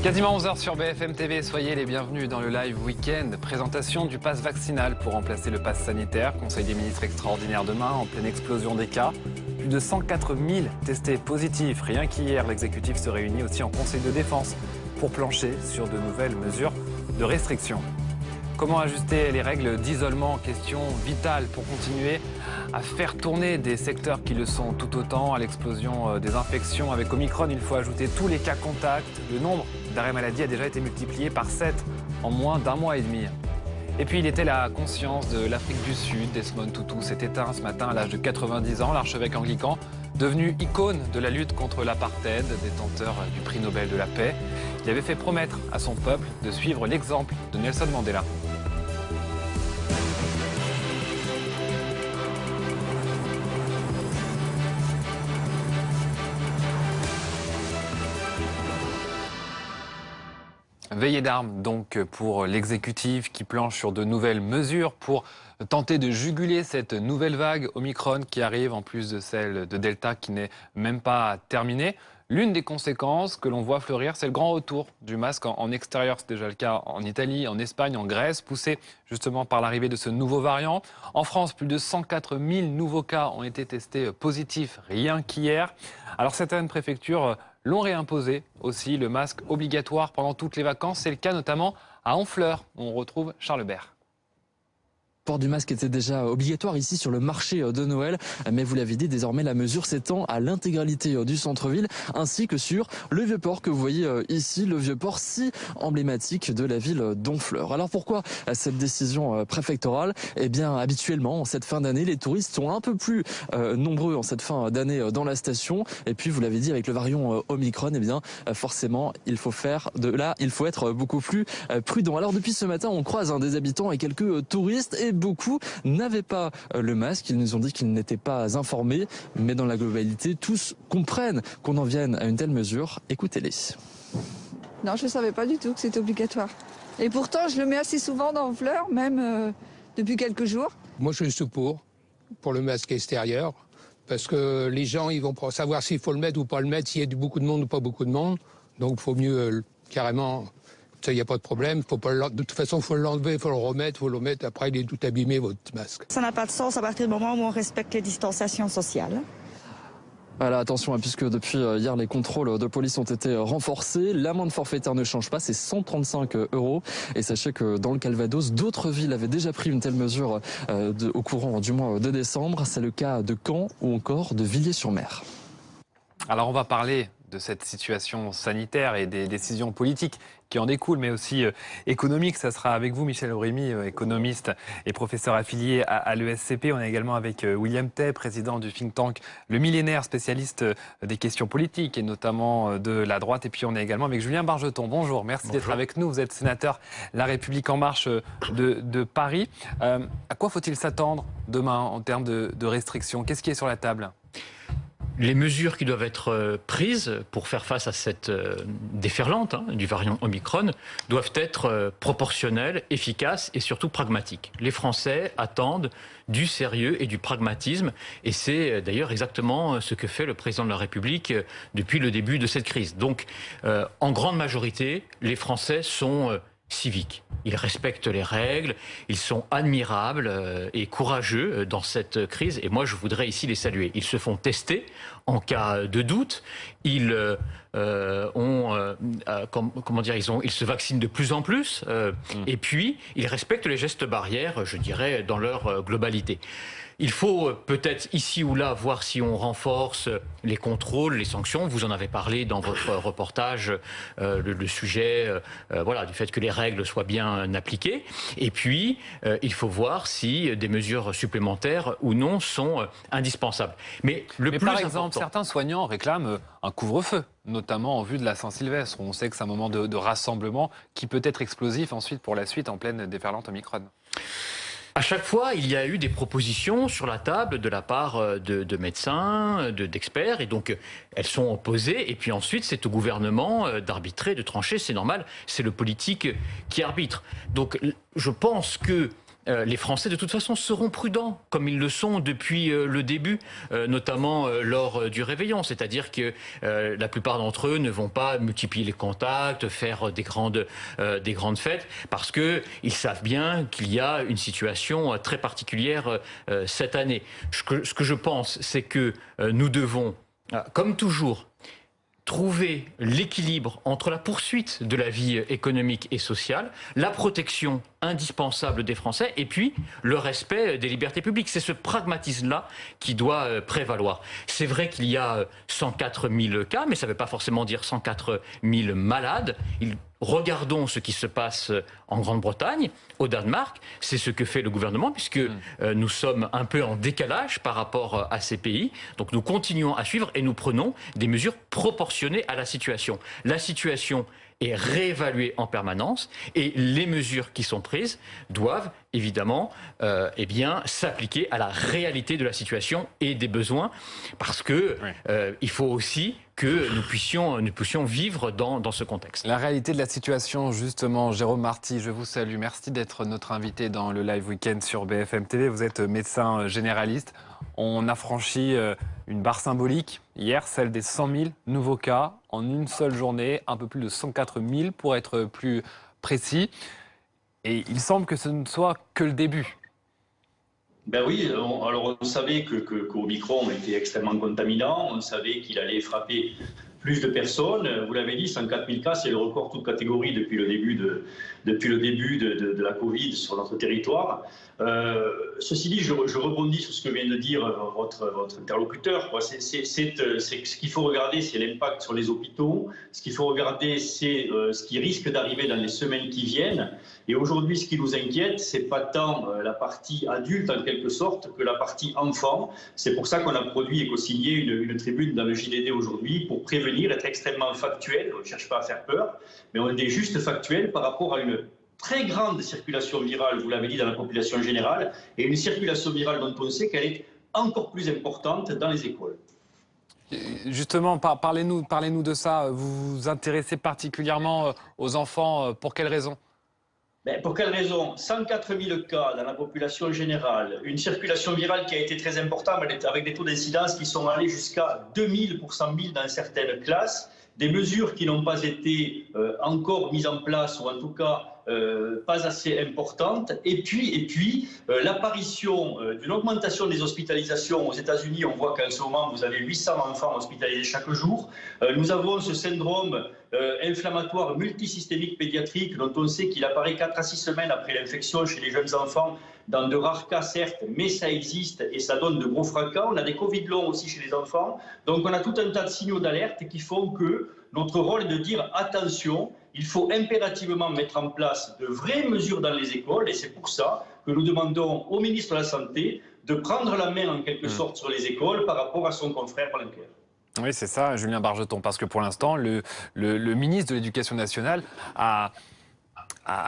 Quasiment 11 h sur BFM TV, soyez les bienvenus dans le live week-end. Présentation du pass vaccinal pour remplacer le pass sanitaire. Conseil des ministres extraordinaire demain, en pleine explosion des cas. Plus de 104 000 testés positifs. Rien qu'hier, l'exécutif se réunit aussi en conseil de défense pour plancher sur de nouvelles mesures de restriction. Comment ajuster les règles d'isolement? Question vitale pour continuer à faire tourner des secteurs qui le sont tout autant. À l'explosion des infections avec Omicron, il faut ajouter tous les cas contacts. Le nombre d'arrêts maladie a déjà été multiplié par 7 en moins d'un mois et demi. Et puis il était la conscience de l'Afrique du Sud. Desmond Tutu s'est éteint ce matin à l'âge de 90 ans. L'archevêque anglican, devenu icône de la lutte contre l'apartheid, détenteur du prix Nobel de la paix. Il avait fait promettre à son peuple de suivre l'exemple de Nelson Mandela. Veillée d'armes donc pour l'exécutif qui planche sur de nouvelles mesures pour tenter de juguler cette nouvelle vague Omicron qui arrive en plus de celle de Delta qui n'est même pas terminée. L'une des conséquences que l'on voit fleurir, c'est le grand retour du masque en extérieur. C'est déjà le cas en Italie, en Espagne, en Grèce, poussé justement par l'arrivée de ce nouveau variant. En France, plus de 104 000 nouveaux cas ont été testés positifs rien qu'hier. Alors certaines préfectures l'ont réimposé aussi, le masque obligatoire pendant toutes les vacances. C'est le cas notamment à Honfleur, où on retrouve Charles Bert. Le port du masque était déjà obligatoire ici sur le marché de Noël, mais vous l'avez dit, désormais la mesure s'étend à l'intégralité du centre-ville ainsi que sur le Vieux-Port que vous voyez ici, le Vieux-Port si emblématique de la ville d'Honfleur. Alors pourquoi cette décision préfectorale? Eh bien habituellement en cette fin d'année, les touristes sont un peu plus nombreux en cette fin d'année dans la station, et puis vous l'avez dit, avec le variant Omicron, eh bien forcément il faut être beaucoup plus prudent. Alors depuis ce matin, on croise des habitants et quelques touristes, et beaucoup n'avaient pas le masque. Ils nous ont dit qu'ils n'étaient pas informés, mais dans la globalité, tous comprennent qu'on en vienne à une telle mesure. Écoutez-les. Non, je ne savais pas du tout que c'était obligatoire. Et pourtant, je le mets assez souvent dans Honfleur, même depuis quelques jours. Moi, je suis pour le masque extérieur, parce que les gens, ils vont savoir s'il faut le mettre ou pas le mettre, s'il y a beaucoup de monde ou pas beaucoup de monde. Donc, il faut mieux carrément... Ça, il n'y a pas de problème. De toute façon, il faut l'enlever, il faut le remettre, Après, il est tout abîmé, votre masque. Ça n'a pas de sens à partir du moment où on respecte les distanciations sociales. Voilà, attention, puisque depuis hier, les contrôles de police ont été renforcés. L'amende forfaitaire ne change pas, c'est 135 €. Et sachez que dans le Calvados, d'autres villes avaient déjà pris une telle mesure au courant du mois de décembre. C'est le cas de Caen ou encore de Villiers-sur-Mer. Alors on va parler de cette situation sanitaire et des décisions politiques qui en découlent, mais aussi économiques. Ça sera avec vous, Michel Aurimi, économiste et professeur affilié à l'ESCP. On est également avec William Tay, président du think tank Le Millénaire, spécialiste des questions politiques et notamment de la droite. Et puis on est également avec Julien Bargeton. Bonjour, merci d'être avec nous. Vous êtes sénateur La République En Marche de Paris. À quoi faut-il s'attendre demain en termes de restrictions? Qu'est-ce qui est sur la table? Les mesures qui doivent être prises pour faire face à cette déferlante du variant Omicron doivent être proportionnelles, efficaces et surtout pragmatiques. Les Français attendent du sérieux et du pragmatisme, et c'est d'ailleurs exactement ce que fait le président de la République depuis le début de cette crise. Donc, en grande majorité, les Français sont civiques. Ils respectent les règles, ils sont admirables et courageux dans cette crise, et moi je voudrais ici les saluer. Ils se font tester en cas de doute, ils se vaccinent de plus en plus, et puis ils respectent les gestes barrières, je dirais, dans leur globalité. Il faut peut-être ici ou là voir si on renforce les contrôles, les sanctions. Vous en avez parlé dans votre reportage, le sujet du fait que les règles soient bien appliquées. Et puis, il faut voir si des mesures supplémentaires ou non sont indispensables. Mais par exemple, certains soignants réclament un couvre-feu, notamment en vue de la Saint-Sylvestre, où on sait que c'est un moment de rassemblement qui peut être explosif ensuite pour la suite en pleine déferlante Omicron. À chaque fois, il y a eu des propositions sur la table de la part de médecins, d'experts, et donc elles sont opposées. Et puis ensuite, c'est au gouvernement d'arbitrer, de trancher, c'est normal, c'est le politique qui arbitre. Donc je pense que les Français, de toute façon, seront prudents, comme ils le sont depuis le début, notamment lors du réveillon. C'est-à-dire que la plupart d'entre eux ne vont pas multiplier les contacts, faire des grandes fêtes, parce qu'ils savent bien qu'il y a une situation très particulière cette année. Ce que je pense, c'est que nous devons, comme toujours, trouver l'équilibre entre la poursuite de la vie économique et sociale, la protection indispensable des Français et puis le respect des libertés publiques. C'est ce pragmatisme-là qui doit prévaloir. C'est vrai qu'il y a 104 000 cas, mais ça ne veut pas forcément dire 104 000 malades. Regardons ce qui se passe en Grande-Bretagne, au Danemark. C'est ce que fait le gouvernement, puisque nous sommes un peu en décalage par rapport à ces pays. Donc nous continuons à suivre et nous prenons des mesures proportionnées à la situation. La situation est réévaluée en permanence et les mesures qui sont prises doivent évidemment s'appliquer à la réalité de la situation et des besoins, parce que il faut aussi que nous puissions vivre dans ce contexte. La réalité de la situation, justement, Jérôme Marty, je vous salue. Merci d'être notre invité dans le Live Weekend sur BFM TV. Vous êtes médecin généraliste. On a franchi une barre symbolique hier, celle des 100 000 nouveaux cas en une seule journée, un peu plus de 104 000 pour être plus précis. Et il semble que ce ne soit que le début. Ben oui, alors on savait qu'Omicron était extrêmement contaminant, on savait qu'il allait frapper plus de personnes. Vous l'avez dit, 104 000 cas, c'est le record toute catégorie depuis le début de la Covid sur notre territoire. Ceci dit, je rebondis sur ce que vient de dire votre interlocuteur. Ce qu'il faut regarder, c'est l'impact sur les hôpitaux. Ce qu'il faut regarder, c'est ce qui risque d'arriver dans les semaines qui viennent. Et aujourd'hui, ce qui nous inquiète, c'est pas tant la partie adulte en quelque sorte que la partie enfant. C'est pour ça qu'on a produit et co-signé une tribune dans le JDD aujourd'hui pour prévenir, être extrêmement factuel. On ne cherche pas à faire peur, mais on est juste factuel par rapport à une très grande circulation virale, vous l'avez dit, dans la population générale, et une circulation virale dont on sait qu'elle est encore plus importante dans les écoles. Justement, parlez-nous de ça. Vous vous intéressez particulièrement aux enfants. Pour quelles raisons ? Pour quelle raison ? 104 000 cas dans la population générale, une circulation virale qui a été très importante avec des taux d'incidence qui sont allés jusqu'à 2000 pour 100 000 dans certaines classes, des mesures qui n'ont pas été encore mises en place ou en tout cas pas assez importante, et puis l'apparition d'une augmentation des hospitalisations aux États-Unis. On voit qu'en ce moment, vous avez 800 enfants hospitalisés chaque jour. Nous avons ce syndrome inflammatoire multisystémique pédiatrique dont on sait qu'il apparaît 4 à 6 semaines après l'infection chez les jeunes enfants, dans de rares cas certes, mais ça existe et ça donne de gros fracas. On a des Covid longs aussi chez les enfants. Donc on a tout un tas de signaux d'alerte qui font que notre rôle est de dire attention, il faut impérativement mettre en place de vraies mesures dans les écoles, et c'est pour ça que nous demandons au ministre de la Santé de prendre la main en quelque sorte sur les écoles par rapport à son confrère Blanquer. Oui, c'est ça, Julien Bargeton, parce que pour l'instant, le ministre de l'Éducation nationale a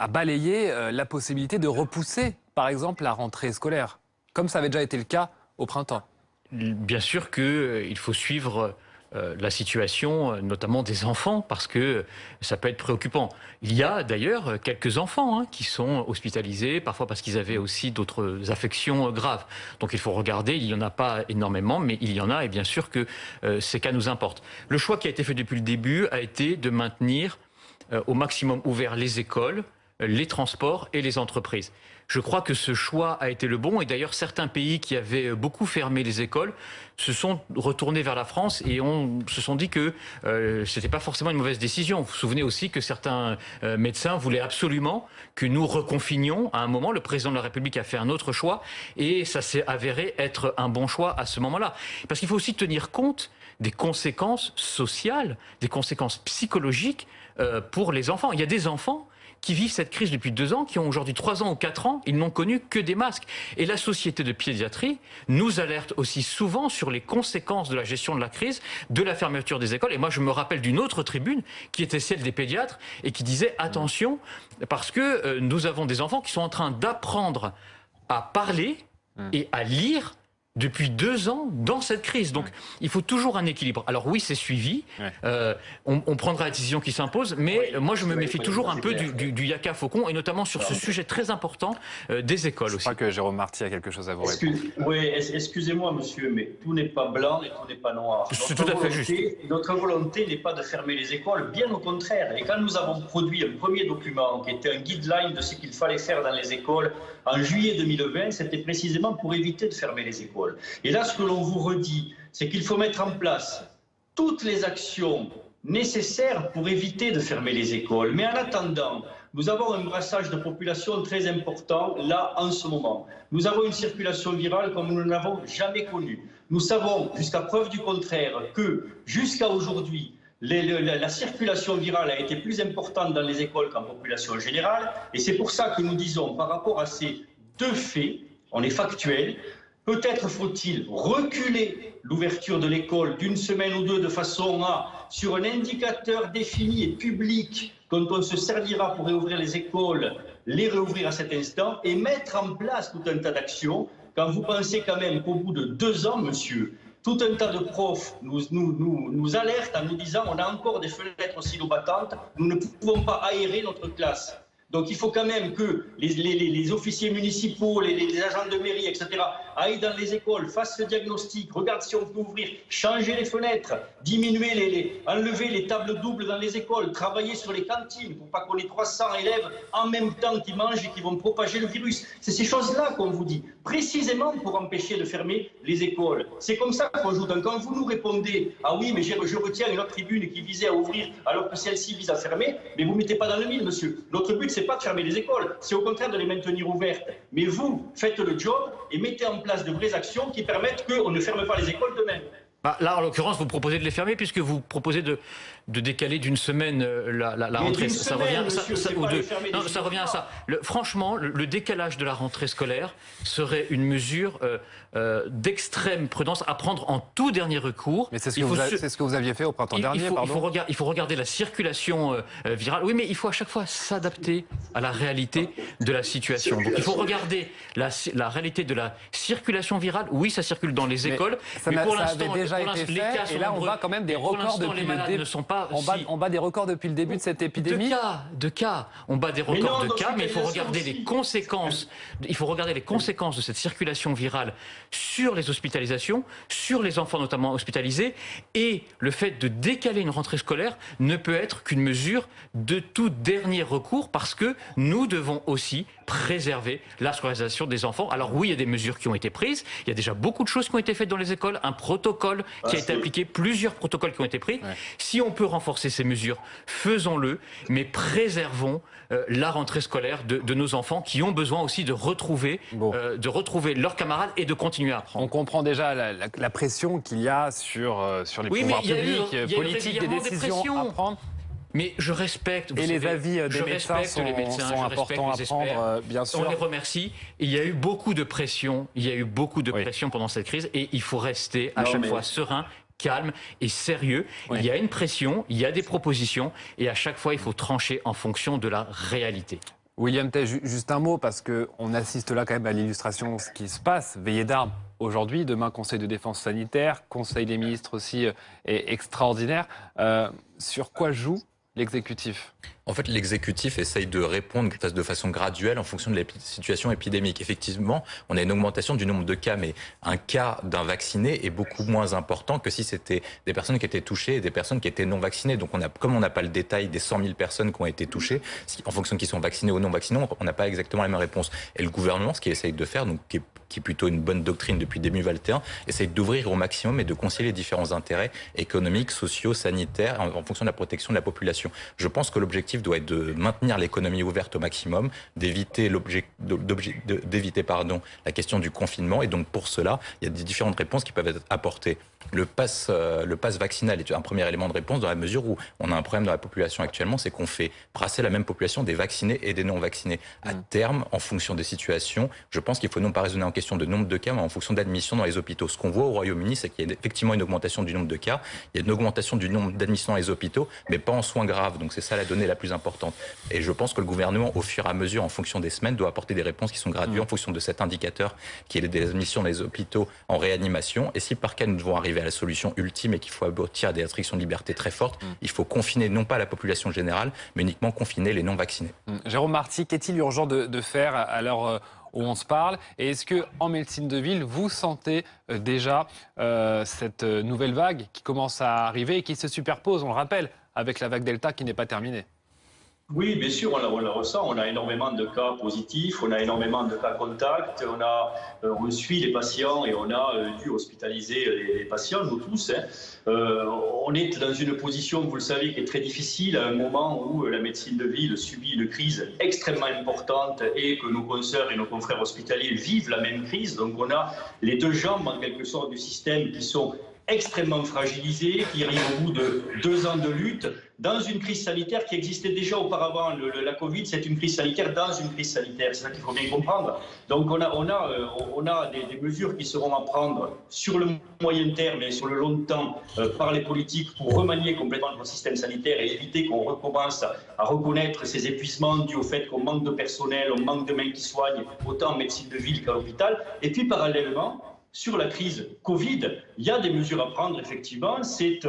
balayé la possibilité de repousser, par exemple, la rentrée scolaire, comme ça avait déjà été le cas au printemps. Bien sûr qu'il faut suivre la situation, notamment des enfants, parce que ça peut être préoccupant. Il y a d'ailleurs quelques enfants qui sont hospitalisés, parfois parce qu'ils avaient aussi d'autres affections graves. Donc il faut regarder, il n'y en a pas énormément, mais il y en a, et bien sûr que ces cas nous importent. Le choix qui a été fait depuis le début a été de maintenir au maximum ouverts les écoles, les transports et les entreprises. Je crois que ce choix a été le bon, et d'ailleurs certains pays qui avaient beaucoup fermé les écoles se sont retournés vers la France et se sont dit que ce n'était pas forcément une mauvaise décision. Vous vous souvenez aussi que certains médecins voulaient absolument que nous reconfinions à un moment. Le président de la République a fait un autre choix et ça s'est avéré être un bon choix à ce moment-là. Parce qu'il faut aussi tenir compte des conséquences sociales, des conséquences psychologiques pour les enfants. Il y a des enfants qui vivent cette crise depuis 2 ans, qui ont aujourd'hui 3 ans ou 4 ans, ils n'ont connu que des masques. Et la Société de pédiatrie nous alerte aussi souvent sur les conséquences de la gestion de la crise, de la fermeture des écoles. Et moi, je me rappelle d'une autre tribune, qui était celle des pédiatres, et qui disait attention, parce que nous avons des enfants qui sont en train d'apprendre à parler et à lire depuis 2 ans dans cette crise. Donc, il faut toujours un équilibre. Alors oui, c'est suivi. On prendra la décision qui s'impose, mais moi, je me méfie toujours un peu du yaka faucon, et notamment sur ce sujet très important des écoles aussi. Je crois que Jérôme Marty a quelque chose à vous répondre. Oui, excusez-moi, monsieur, mais tout n'est pas blanc et tout n'est pas noir. C'est tout à fait juste. Notre volonté n'est pas de fermer les écoles, bien au contraire. Et quand nous avons produit un premier document qui était un guideline de ce qu'il fallait faire dans les écoles en juillet 2020, c'était précisément pour éviter de fermer les écoles. Et là, ce que l'on vous redit, c'est qu'il faut mettre en place toutes les actions nécessaires pour éviter de fermer les écoles. Mais en attendant, nous avons un brassage de population très important là en ce moment. Nous avons une circulation virale comme nous ne l'avons jamais connue. Nous savons, jusqu'à preuve du contraire, que jusqu'à aujourd'hui, la circulation virale a été plus importante dans les écoles qu'en population générale. Et c'est pour ça que nous disons, par rapport à ces deux faits, on est factuel, peut-être faut-il reculer l'ouverture de l'école d'une semaine ou deux de façon à, sur un indicateur défini et public dont on se servira pour réouvrir les écoles, les réouvrir à cet instant et mettre en place tout un tas d'actions. Quand vous pensez quand même qu'au bout de 2 ans, monsieur, tout un tas de profs nous alertent en nous disant on a encore des fenêtres oscillobattantes, nous ne pouvons pas aérer notre classe. Donc il faut quand même que les officiers municipaux, les agents de mairie, etc., aillent dans les écoles, fassent ce diagnostic, regardent si on peut ouvrir, changer les fenêtres, diminuer, enlever les tables doubles dans les écoles, travailler sur les cantines pour pas qu'on ait 300 élèves en même temps qui mangent et qui vont propager le virus. C'est ces choses-là qu'on vous dit, précisément pour empêcher de fermer les écoles. C'est comme ça qu'on joue. Donc quand vous nous répondez « Ah oui, mais je retiens une autre tribune qui visait à ouvrir alors que celle-ci vise à fermer », mais vous ne mettez pas dans le mille, monsieur. Notre but, c'est pas de fermer les écoles, c'est au contraire de les maintenir ouvertes. Mais vous, faites le job et mettez en place de vraies actions qui permettent qu'on ne ferme pas les écoles demain. Là, en l'occurrence, vous proposez de les fermer puisque vous proposez de décaler d'une semaine la rentrée. Ça revient à ça. Franchement, le décalage de la rentrée scolaire serait une mesure d'extrême prudence à prendre en tout dernier recours. Mais c'est ce que vous aviez fait au printemps dernier, pardon. Il faut regarder la circulation virale. Oui, mais il faut à chaque fois s'adapter à la réalité de la situation. Donc il faut regarder la réalité de la circulation virale. Oui, ça circule dans les écoles. Mais pour l'instant, déjà été fait, et là on bat quand même des records depuis le début. On bat des records depuis le début de cette épidémie. De cas, on bat des records de cas, mais il faut regarder les conséquences. Il faut regarder les conséquences de cette circulation virale sur les hospitalisations, sur les enfants notamment hospitalisés, et le fait de décaler une rentrée scolaire ne peut être qu'une mesure de tout dernier recours parce que nous devons aussi préserver la scolarisation des enfants. Alors oui, il y a des mesures qui ont été prises, il y a déjà beaucoup de choses qui ont été faites dans les écoles, un protocole qui a été appliqué, plusieurs protocoles qui ont été pris. Si on peut renforcer ces mesures, faisons-le, mais préservons la rentrée scolaire de nos enfants qui ont besoin aussi de retrouver leurs camarades et de continuer à apprendre. On comprend déjà la pression qu'il y a sur les pouvoirs publics, politiques, des décisions à prendre. Mais je respecte. Et les avis des médecins sont importants à prendre, bien sûr. On les remercie. Il y a eu beaucoup de pression. Il y a eu beaucoup de pression pendant cette crise, et il faut rester à chaque fois serein, calme et sérieux. Il y a une pression, il y a des propositions, et à chaque fois, il faut trancher en fonction de la réalité. William Tay, juste un mot, parce qu'on assiste là quand même à l'illustration de ce qui se passe. Veillée d'armes aujourd'hui, demain Conseil de défense sanitaire, Conseil des ministres aussi est extraordinaire. Sur quoi joue l'exécutif ? En fait, l'exécutif essaye de répondre de façon graduelle en fonction de la situation épidémique. Effectivement, on a une augmentation du nombre de cas, mais un cas d'un vacciné est beaucoup moins important que si c'était des personnes qui étaient touchées et des personnes qui étaient non vaccinées. Donc, comme on n'a pas le détail des 100 000 personnes qui ont été touchées, en fonction de qui sont vaccinés ou non vaccinés, on n'a pas exactement la même réponse. Et le gouvernement, ce qu'il essaye de faire, donc, qui est plutôt une bonne doctrine depuis début 2021, essaye d'ouvrir au maximum et de concilier les différents intérêts économiques, sociaux, sanitaires, en fonction de la protection de la population. Je pense que l'objectif doit être de maintenir l'économie ouverte au maximum, d'éviter la question du confinement. Et donc pour cela, il y a des différentes réponses qui peuvent être apportées. Le pass vaccinal est un premier élément de réponse dans la mesure où on a un problème dans la population actuellement, c'est qu'on fait brasser la même population des vaccinés et des non vaccinés. À terme, en fonction des situations, je pense qu'il faut non pas raisonner en question de nombre de cas, mais en fonction d'admission dans les hôpitaux. Ce qu'on voit au Royaume-Uni, c'est qu'il y a effectivement une augmentation du nombre de cas, il y a une augmentation du nombre d'admissions dans les hôpitaux, mais pas en soins graves. Donc c'est ça la donnée la plus importante. Et je pense que le gouvernement, au fur et à mesure, en fonction des semaines, doit apporter des réponses qui sont graduées en fonction de cet indicateur qui est des admissions dans les hôpitaux en réanimation. Et si par cas nous devons arriver à la solution ultime et qu'il faut aboutir à des restrictions de liberté très fortes, il faut confiner non pas la population générale, mais uniquement confiner les non-vaccinés. Jérôme Marty, qu'est-il urgent de faire à l'heure où on se parle? Et est-ce qu'en médecine de ville, vous sentez déjà cette nouvelle vague qui commence à arriver et qui se superpose, on le rappelle, avec la vague Delta qui n'est pas terminée? Oui, bien sûr, on le ressent. On a énormément de cas positifs, on a énormément de cas contacts, on suit les patients et on a dû hospitaliser les patients, nous tous. On est dans une position, vous le savez, qui est très difficile à un moment où la médecine de ville subit une crise extrêmement importante et que nos consoeurs et nos confrères hospitaliers vivent la même crise. Donc on a les deux jambes, en quelque sorte, du système qui sont extrêmement fragilisés, qui arrivent au bout de 2 ans de lutte, dans une crise sanitaire qui existait déjà auparavant. La Covid, c'est une crise sanitaire dans une crise sanitaire, c'est ça qu'il faut bien comprendre. Donc on a des mesures qui seront à prendre sur le moyen terme et sur le long temps par les politiques pour remanier complètement notre système sanitaire et éviter qu'on recommence à reconnaître ces épuisements dus au fait qu'on manque de personnel, on manque de mains qui soignent, autant en médecine de ville qu'à l'hôpital. Et puis parallèlement, sur la crise Covid, il y a des mesures à prendre, effectivement. C'est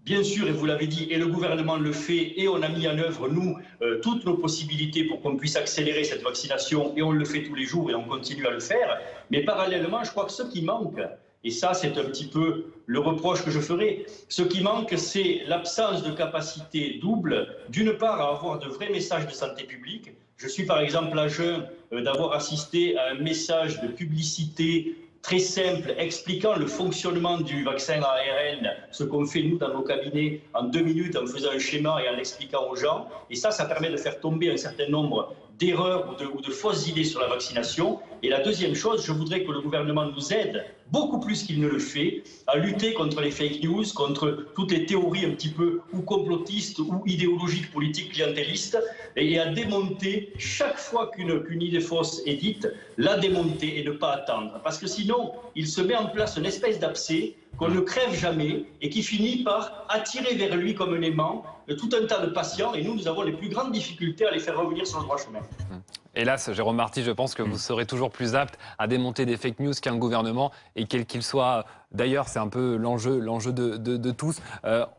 bien sûr, et vous l'avez dit, et le gouvernement le fait, et on a mis en œuvre, nous, toutes nos possibilités pour qu'on puisse accélérer cette vaccination, et on le fait tous les jours, et on continue à le faire. Mais parallèlement, je crois que ce qui manque, et ça, c'est un petit peu le reproche que je ferai, ce qui manque, c'est l'absence de capacité double, d'une part, à avoir de vrais messages de santé publique. Je suis, par exemple, à jeun d'avoir assisté à un message de publicité très simple, expliquant le fonctionnement du vaccin ARN, ce qu'on fait nous dans nos cabinets en 2 minutes en faisant un schéma et en l'expliquant aux gens. Et ça permet de faire tomber un certain nombre d'erreurs ou de fausses idées sur la vaccination. Et la deuxième chose, je voudrais que le gouvernement nous aide, beaucoup plus qu'il ne le fait, à lutter contre les fake news, contre toutes les théories un petit peu ou complotistes ou idéologiques, politiques, clientélistes, et à démonter chaque fois qu'une idée fausse est dite, la démonter et ne pas attendre. Parce que sinon, il se met en place une espèce d'abcès qu'on ne crève jamais et qui finit par attirer vers lui comme un aimant tout un tas de patients. Et nous avons les plus grandes difficultés à les faire revenir sur le droit chemin. Hélas, Jérôme Marty, je pense que vous serez toujours plus apte à démonter des fake news qu'un gouvernement, et quel qu'il soit. D'ailleurs, c'est un peu l'enjeu de tous.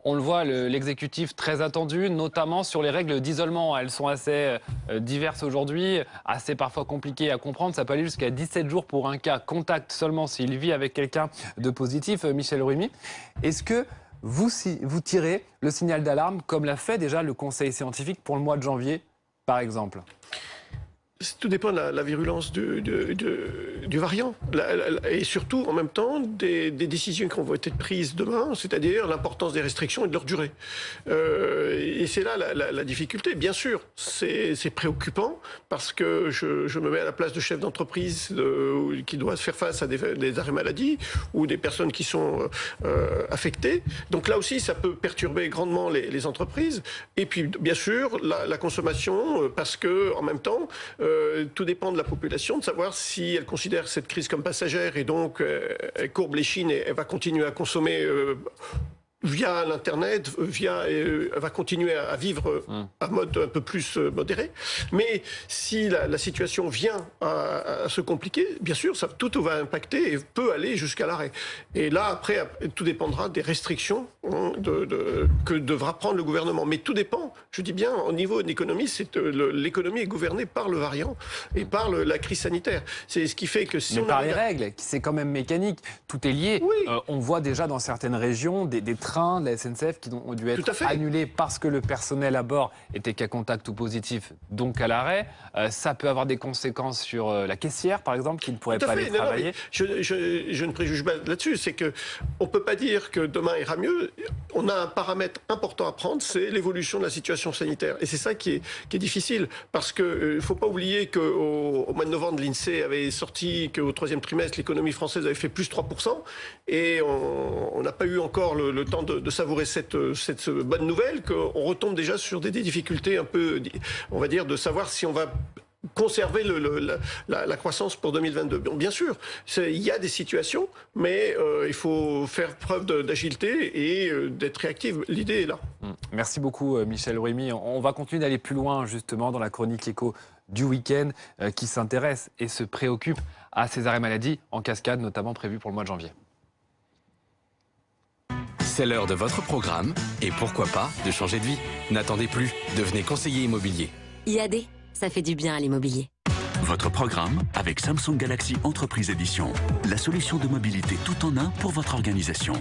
On le voit, l'exécutif très attendu, notamment sur les règles d'isolement. Elles sont assez diverses aujourd'hui, assez parfois compliquées à comprendre. Ça peut aller jusqu'à 17 jours pour un cas contact seulement s'il vit avec quelqu'un de positif. Michel Rumi, est-ce que vous tirez le signal d'alarme comme l'a fait déjà le Conseil scientifique pour le mois de janvier, par exemple ? Tout dépend de la virulence du variant et surtout en même temps des décisions qui vont être prises demain, c'est-à-dire l'importance des restrictions et de leur durée. Et c'est là la difficulté. Bien sûr, c'est préoccupant parce que je me mets à la place de chefs d'entreprise qui doivent faire face à des arrêts maladie ou des personnes qui sont affectées. Donc là aussi, ça peut perturber grandement les entreprises. Et puis, bien sûr, la consommation, parce que en même temps, tout dépend de la population, de savoir si elle considère cette crise comme passagère et donc elle courbe l'échine et elle va continuer à consommer via l'Internet, elle va continuer à vivre à mode un peu plus modéré. Mais si la situation vient à se compliquer, bien sûr, tout va impacter et peut aller jusqu'à l'arrêt. Et là, après, tout dépendra des restrictions que devra prendre le gouvernement. Mais tout dépend, je dis bien, au niveau de l'économie, l'économie est gouvernée par le variant et par la crise sanitaire. C'est ce qui fait que si mais par les règles, c'est quand même mécanique, tout est lié. Oui. On voit déjà dans certaines régions des trains de la SNCF qui ont dû être annulés parce que le personnel à bord était cas contact ou positif, donc à l'arrêt. Ça peut avoir des conséquences sur la caissière, par exemple, qui ne pourrait pas aller travailler. Je ne préjuge pas là-dessus. C'est qu'on ne peut pas dire que demain ira mieux. On a un paramètre important à prendre, c'est l'évolution de la situation sanitaire. Et c'est ça qui est difficile. Parce qu'il ne faut pas oublier qu'au mois de novembre, l'INSEE avait sorti qu'au 3e trimestre, l'économie française avait fait plus 3%. Et on n'a pas eu encore le temps de savourer cette bonne nouvelle, qu'on retombe déjà sur des difficultés un peu, on va dire, de savoir si on va conserver la croissance pour 2022. Bon, bien sûr, il y a des situations, mais il faut faire preuve d'agilité et d'être réactif. L'idée est là. Merci beaucoup Michel Brumi. On va continuer d'aller plus loin justement dans la chronique éco du week-end qui s'intéresse et se préoccupe à ces arrêts maladie en cascade, notamment prévus pour le mois de janvier. C'est l'heure de votre programme et pourquoi pas de changer de vie. N'attendez plus, devenez conseiller immobilier. IAD, ça fait du bien à l'immobilier. Votre programme avec Samsung Galaxy Entreprise Edition. La solution de mobilité tout en un pour votre organisation.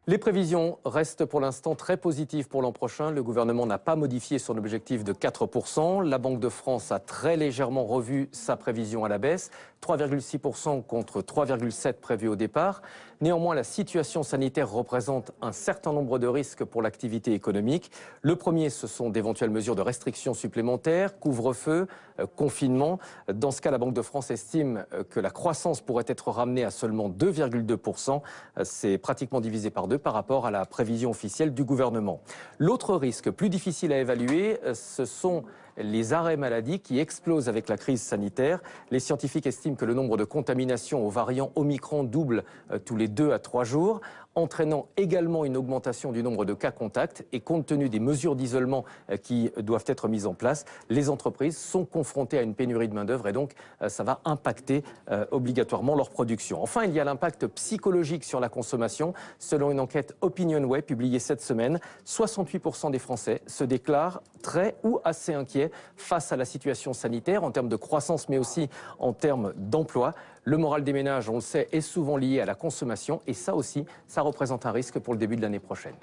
Les prévisions restent pour l'instant très positives pour l'an prochain. Le gouvernement n'a pas modifié son objectif de 4%. La Banque de France a très légèrement revu sa prévision à la baisse, 3,6% contre 3,7% prévu au départ. Néanmoins, la situation sanitaire représente un certain nombre de risques pour l'activité économique. Le premier, ce sont d'éventuelles mesures de restriction supplémentaires, couvre-feu, confinement. Dans ce cas, la Banque de France estime que la croissance pourrait être ramenée à seulement 2,2%. C'est pratiquement divisé par deux par rapport à la prévision officielle du gouvernement. L'autre risque, plus difficile à évaluer, ce sont les arrêts maladie qui explosent avec la crise sanitaire. Les scientifiques estiment que le nombre de contaminations au variant Omicron double tous les 2 à 3 jours, entraînant également une augmentation du nombre de cas contacts. Et compte tenu des mesures d'isolement qui doivent être mises en place, les entreprises sont confrontées à une pénurie de main-d'œuvre et donc ça va impacter obligatoirement leur production. Enfin, il y a l'impact psychologique sur la consommation. Selon une enquête OpinionWay publiée cette semaine, 68% des Français se déclarent très ou assez inquiets face à la situation sanitaire en termes de croissance mais aussi en termes d'emploi. Le moral des ménages, on le sait, est souvent lié à la consommation et ça aussi, ça représente un risque pour le début de l'année prochaine.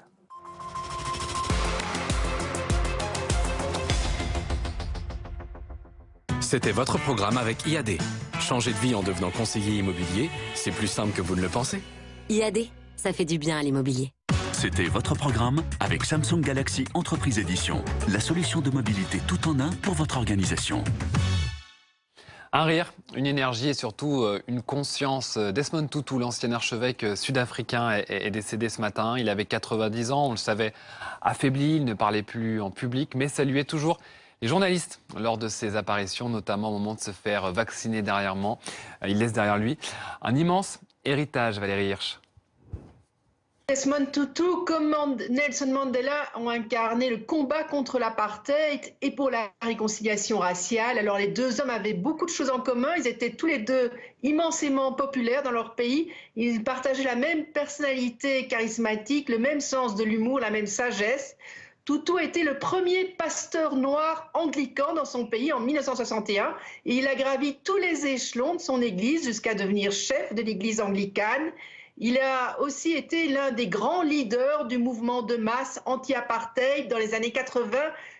C'était votre programme avec IAD. Changer de vie en devenant conseiller immobilier, c'est plus simple que vous ne le pensez. IAD, ça fait du bien à l'immobilier. C'était votre programme avec Samsung Galaxy Entreprise Edition. La solution de mobilité tout en un pour votre organisation. Un rire, une énergie et surtout une conscience. Desmond Tutu, l'ancien archevêque sud-africain, est décédé ce matin. Il avait 90 ans, on le savait, affaibli, il ne parlait plus en public, mais saluait toujours les journalistes lors de ses apparitions, notamment au moment de se faire vacciner dernièrement. Il laisse derrière lui un immense héritage, Valérie Hirsch. Desmond Tutu comme Nelson Mandela ont incarné le combat contre l'apartheid et pour la réconciliation raciale. Alors les deux hommes avaient beaucoup de choses en commun. Ils étaient tous les deux immensément populaires dans leur pays. Ils partageaient la même personnalité charismatique, le même sens de l'humour, la même sagesse. Tutu était le premier pasteur noir anglican dans son pays en 1961 et il a gravi tous les échelons de son église jusqu'à devenir chef de l'église anglicane. Il a aussi été l'un des grands leaders du mouvement de masse anti-apartheid dans les années 80,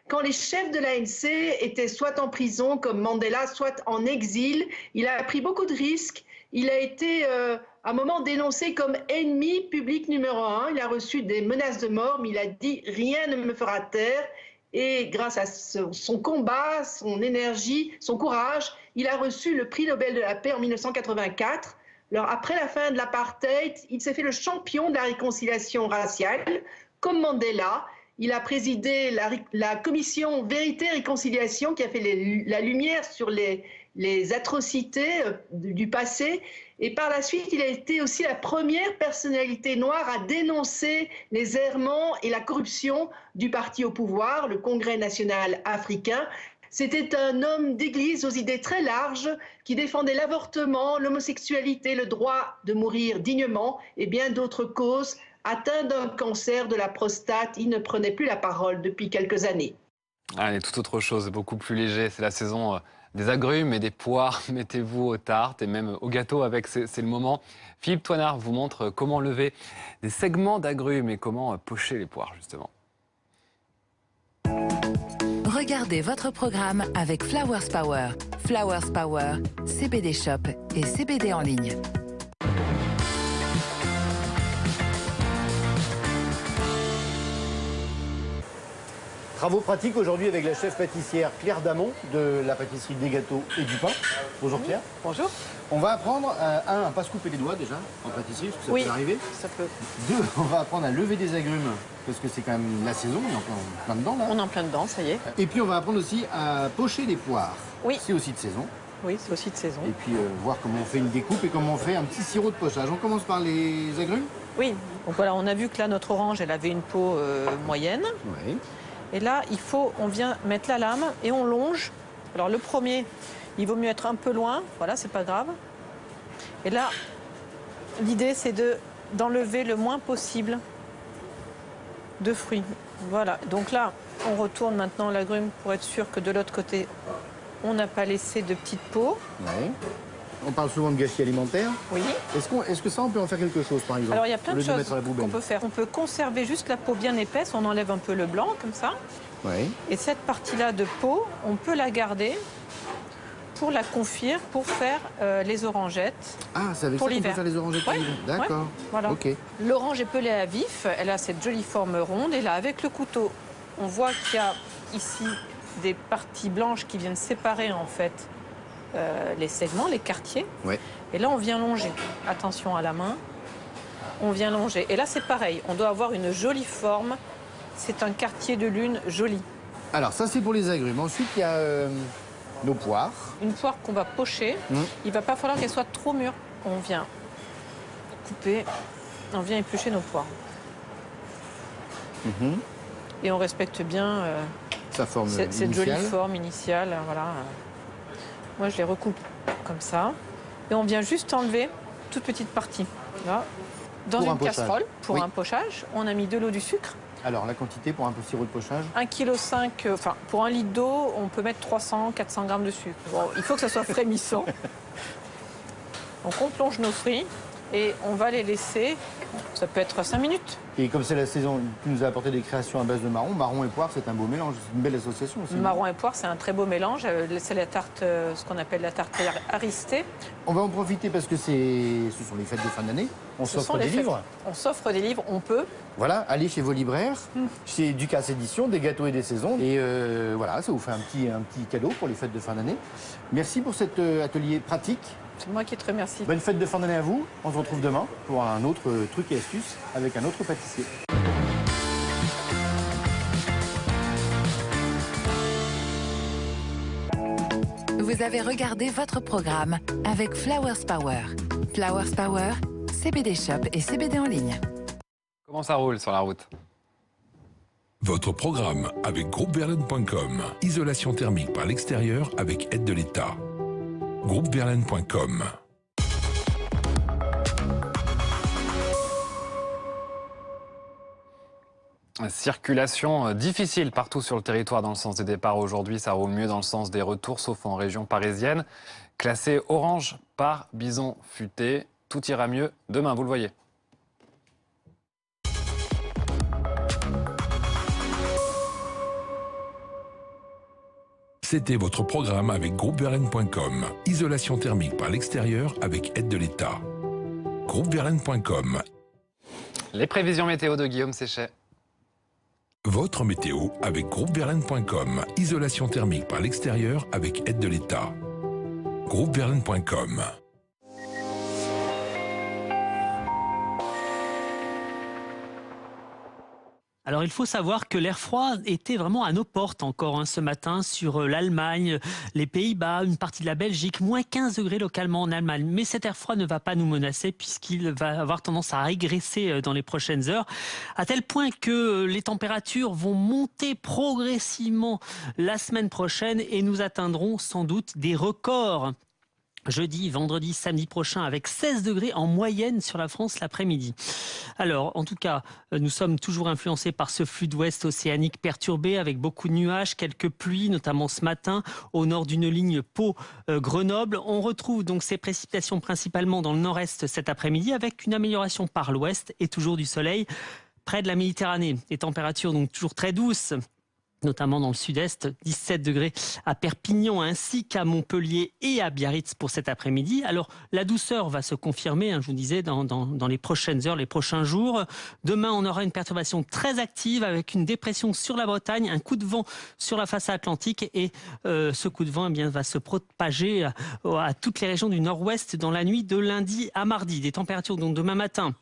quand les chefs de l'ANC étaient soit en prison comme Mandela, soit en exil. Il a pris beaucoup de risques. Il a été à un moment dénoncé comme ennemi public numéro 1. Il a reçu des menaces de mort, mais il a dit « rien ne me fera taire ». Et grâce à son combat, son énergie, son courage, il a reçu le prix Nobel de la paix en 1984. Alors, après la fin de l'apartheid, il s'est fait le champion de la réconciliation raciale. Comme Mandela, il a présidé la commission Vérité et Réconciliation qui a fait la lumière sur les atrocités du passé. Et par la suite, il a été aussi la première personnalité noire à dénoncer les errements et la corruption du parti au pouvoir, le Congrès national africain. C'était un homme d'église aux idées très larges qui défendait l'avortement, l'homosexualité, le droit de mourir dignement et bien d'autres causes. Atteint d'un cancer de la prostate, il ne prenait plus la parole depuis quelques années. Allez, tout autre chose, beaucoup plus léger. C'est la saison des agrumes et des poires. Mettez-vous aux tartes et même au gâteau avec, c'est le moment. Philippe Toinard vous montre comment lever des segments d'agrumes et comment pocher les poires, justement. Regardez votre programme avec Flowers Power. Flowers Power, CBD Shop et CBD en ligne. Travaux pratiques aujourd'hui avec la chef pâtissière Claire Damon de la pâtisserie des gâteaux et du pain. Bonjour Claire. Bonjour. On va apprendre à pas se couper les doigts déjà en pâtisserie, parce que ça peut arriver. Ça peut. 2, on va apprendre à lever des agrumes, parce que c'est quand même la saison, on est en plein dedans là. On est en plein dedans, ça y est. Et puis on va apprendre aussi à pocher les poires. Oui. C'est aussi de saison. Oui, c'est aussi de saison. Et puis voir comment on fait une découpe et comment on fait un petit sirop de pochage. On commence par les agrumes. Oui, donc voilà, on a vu que là, notre orange, elle avait une peau moyenne. Oui. Et là, on vient mettre la lame et on longe. Alors le premier, il vaut mieux être un peu loin, voilà, c'est pas grave. Et là, l'idée, c'est d'enlever le moins possible de fruits. Voilà, donc là, on retourne maintenant l'agrume pour être sûr que de l'autre côté, on n'a pas laissé de petites peaux. Oui. On parle souvent de gâchis alimentaire. Oui. Est-ce que ça, on peut en faire quelque chose, par exemple? Alors, il y a plein de choses qu'on peut faire. On peut conserver juste la peau bien épaisse, on enlève un peu le blanc, comme ça. Oui. Et cette partie-là de peau, on peut la garder pour la confire, pour faire les orangettes. Ah, c'est avec pour ça qu'on peut l'hiver. faire les orangettes pour l'hiver. D'accord. Ouais, voilà. Ok. L'orange est pelée à vif, elle a cette jolie forme ronde. Et là, avec le couteau, on voit qu'il y a ici des parties blanches qui viennent séparer, en fait, les segments, les quartiers. Ouais. Et là, on vient longer. Attention à la main. On vient longer. Et là, c'est pareil. On doit avoir une jolie forme. C'est un quartier de lune joli. Alors, ça, c'est pour les agrumes. Ensuite, il y a nos poires. Une poire qu'on va pocher. Il ne va pas falloir qu'elle soit trop mûre. On vient couper, on vient éplucher nos poires. Et on respecte bien sa forme cette jolie forme initiale. Voilà. Moi, je les recoupe comme ça. Et on vient juste enlever toute petite partie. Là. Dans une casserole, pour un pochage, on a mis de l'eau, du sucre. Alors, la quantité pour un peu de sirop de pochage? 1,5 kg, enfin, pour 1 litre d'eau, on peut mettre 300-400 grammes de sucre. Bon, il faut que ça soit frémissant. Donc, on plonge nos fruits et on va les laisser, ça peut être 5 minutes. Et comme c'est la saison, tu nous as apporté des créations à base de marron. Marron et poire, c'est un beau mélange, c'est une belle association aussi. Marron et poire, c'est un très beau mélange. C'est la tarte, ce qu'on appelle la tarte aristée. On va en profiter parce que ce sont les fêtes de fin d'année. On s'offre des livres. On s'offre des livres, on peut. Voilà, allez chez vos libraires, chez Ducasse Édition, des gâteaux et des saisons. Et voilà, ça vous fait un petit cadeau pour les fêtes de fin d'année. Merci pour cet atelier pratique. C'est moi qui te remercie. Bonne fête de fin d'année à vous. On se retrouve demain pour un autre truc et astuce avec un autre pâtissier. Vous avez regardé votre programme avec Flowers Power. Flowers Power, CBD Shop et CBD en ligne. Comment ça roule sur la route? Votre programme avec groupeverlaine.com. Isolation thermique par l'extérieur avec aide de l'État. groupeverlaine.com. Circulation difficile partout sur le territoire dans le sens des départs aujourd'hui. Ça roule mieux dans le sens des retours, sauf en région parisienne. Classé orange par bison futé. Tout ira mieux demain, vous le voyez. C'était votre programme avec groupeverlaine.com. Isolation thermique par l'extérieur avec aide de l'État. groupeverlaine.com. Les prévisions météo de Guillaume Séchet. Votre météo avec groupeverlaine.com. Isolation thermique par l'extérieur avec aide de l'État. groupeverlaine.com. Alors il faut savoir que l'air froid était vraiment à nos portes encore ce matin sur l'Allemagne, les Pays-Bas, une partie de la Belgique, moins 15 degrés localement en Allemagne. Mais cet air froid ne va pas nous menacer puisqu'il va avoir tendance à régresser dans les prochaines heures, à tel point que les températures vont monter progressivement la semaine prochaine et nous atteindrons sans doute des records. Jeudi, vendredi, samedi prochain, avec 16 degrés en moyenne sur la France l'après-midi. Alors, en tout cas, nous sommes toujours influencés par ce flux d'ouest océanique perturbé avec beaucoup de nuages, quelques pluies, notamment ce matin, au nord d'une ligne Pau-Grenoble. On retrouve donc ces précipitations principalement dans le nord-est cet après-midi avec une amélioration par l'ouest et toujours du soleil près de la Méditerranée. Les températures donc toujours très douces. notamment dans le sud-est, 17 degrés à Perpignan ainsi qu'à Montpellier et à Biarritz pour cet après-midi. Alors la douceur va se confirmer, je vous disais, dans les prochaines heures, les prochains jours. Demain, on aura une perturbation très active avec une dépression sur la Bretagne, un coup de vent sur la façade atlantique et ce coup de vent va se propager à toutes les régions du nord-ouest dans la nuit de lundi à mardi. Des températures donc demain matin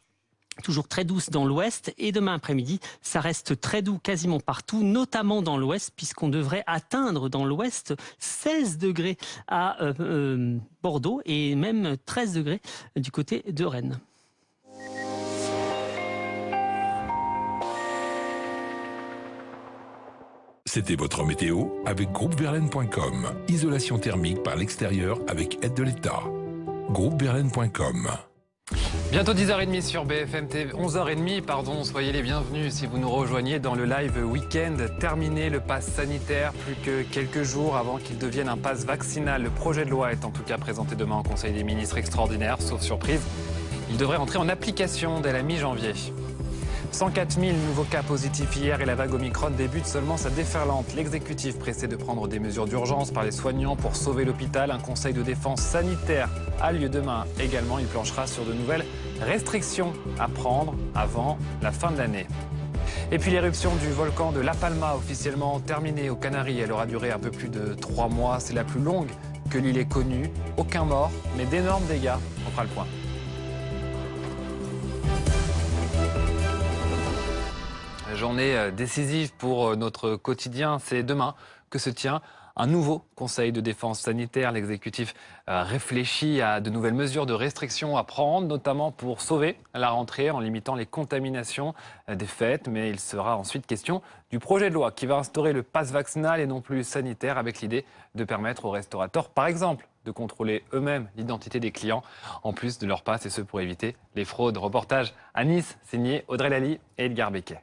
toujours très douce dans l'ouest et demain après-midi, ça reste très doux quasiment partout, notamment dans l'ouest, puisqu'on devrait atteindre dans l'ouest 16 degrés à Bordeaux et même 13 degrés du côté de Rennes. C'était votre météo avec groupeverlaine.com. Isolation thermique par l'extérieur avec aide de l'État. Groupeverlaine.com. Bientôt 10h30 sur BFM TV, 11h30 pardon, soyez les bienvenus si vous nous rejoignez dans le live week-end. Terminé le pass sanitaire, plus que quelques jours avant qu'il devienne un pass vaccinal. Le projet de loi est en tout cas présenté demain au Conseil des ministres extraordinaire, sauf surprise. Il devrait entrer en application dès la mi-janvier. 104 000 nouveaux cas positifs hier et la vague Omicron débute seulement sa déferlante. L'exécutif pressé de prendre des mesures d'urgence par les soignants pour sauver l'hôpital. Un conseil de défense sanitaire a lieu demain. Également, il planchera sur de nouvelles restrictions à prendre avant la fin de l'année. Et puis l'éruption du volcan de La Palma, officiellement terminée aux Canaries. Elle aura duré un peu plus de 3 mois. C'est la plus longue que l'île ait connue. Aucun mort, mais d'énormes dégâts. On fera le point. Journée décisive pour notre quotidien. C'est demain que se tient un nouveau conseil de défense sanitaire. L'exécutif réfléchit à de nouvelles mesures de restriction à prendre, notamment pour sauver la rentrée en limitant les contaminations des fêtes. Mais il sera ensuite question du projet de loi qui va instaurer le pass vaccinal et non plus sanitaire, avec l'idée de permettre aux restaurateurs, par exemple, de contrôler eux-mêmes l'identité des clients en plus de leur pass, et ce pour éviter les fraudes. Reportage à Nice, signé Audrey Lally et Edgar Becquet.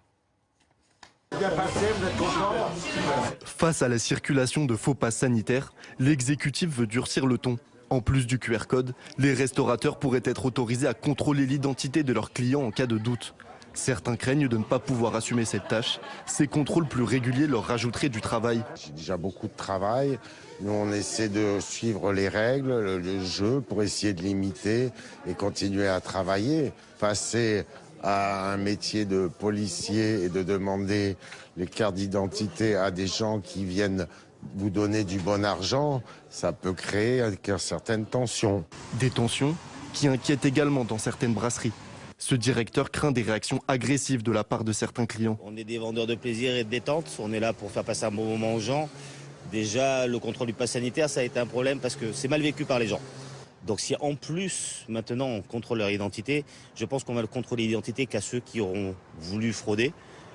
Face à la circulation de faux passes sanitaires, l'exécutif veut durcir le ton. En plus du QR code, les restaurateurs pourraient être autorisés à contrôler l'identité de leurs clients en cas de doute. Certains craignent de ne pas pouvoir assumer cette tâche. Ces contrôles plus réguliers leur rajouteraient du travail. J'ai déjà beaucoup de travail. Nous, on essaie de suivre les règles, le jeu, pour essayer de limiter et continuer à travailler. Passer à un métier de policier et de demander les cartes d'identité à des gens qui viennent vous donner du bon argent, ça peut créer certaines tensions. Des tensions qui inquiètent également dans certaines brasseries. Ce directeur craint des réactions agressives de la part de certains clients. On est des vendeurs de plaisir et de détente, on est là pour faire passer un bon moment aux gens. Déjà, le contrôle du pass sanitaire, ça a été un problème parce que c'est mal vécu par les gens. Donc si en plus, maintenant, on contrôle leur identité, je pense qu'on va contrôler l'identité qu'à ceux qui auront voulu frauder.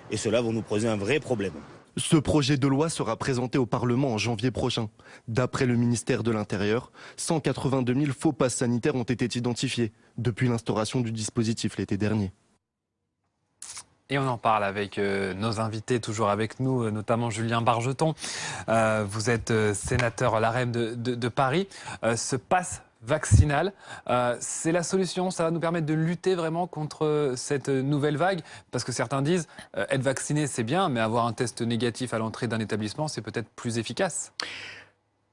Et cela vont nous poser un vrai problème. Ce projet de loi sera présenté au Parlement en janvier prochain. D'après le ministère de l'Intérieur, 182 000 faux passes sanitaires ont été identifiés depuis l'instauration du dispositif l'été dernier. Et on en parle avec nos invités, toujours avec nous, notamment Julien Bargeton. Vous êtes sénateur LaREM de Paris. Ce pass vaccinal, c'est la solution? Ça va nous permettre de lutter vraiment contre cette nouvelle vague? Parce que certains disent, être vacciné c'est bien, mais avoir un test négatif à l'entrée d'un établissement, c'est peut-être plus efficace.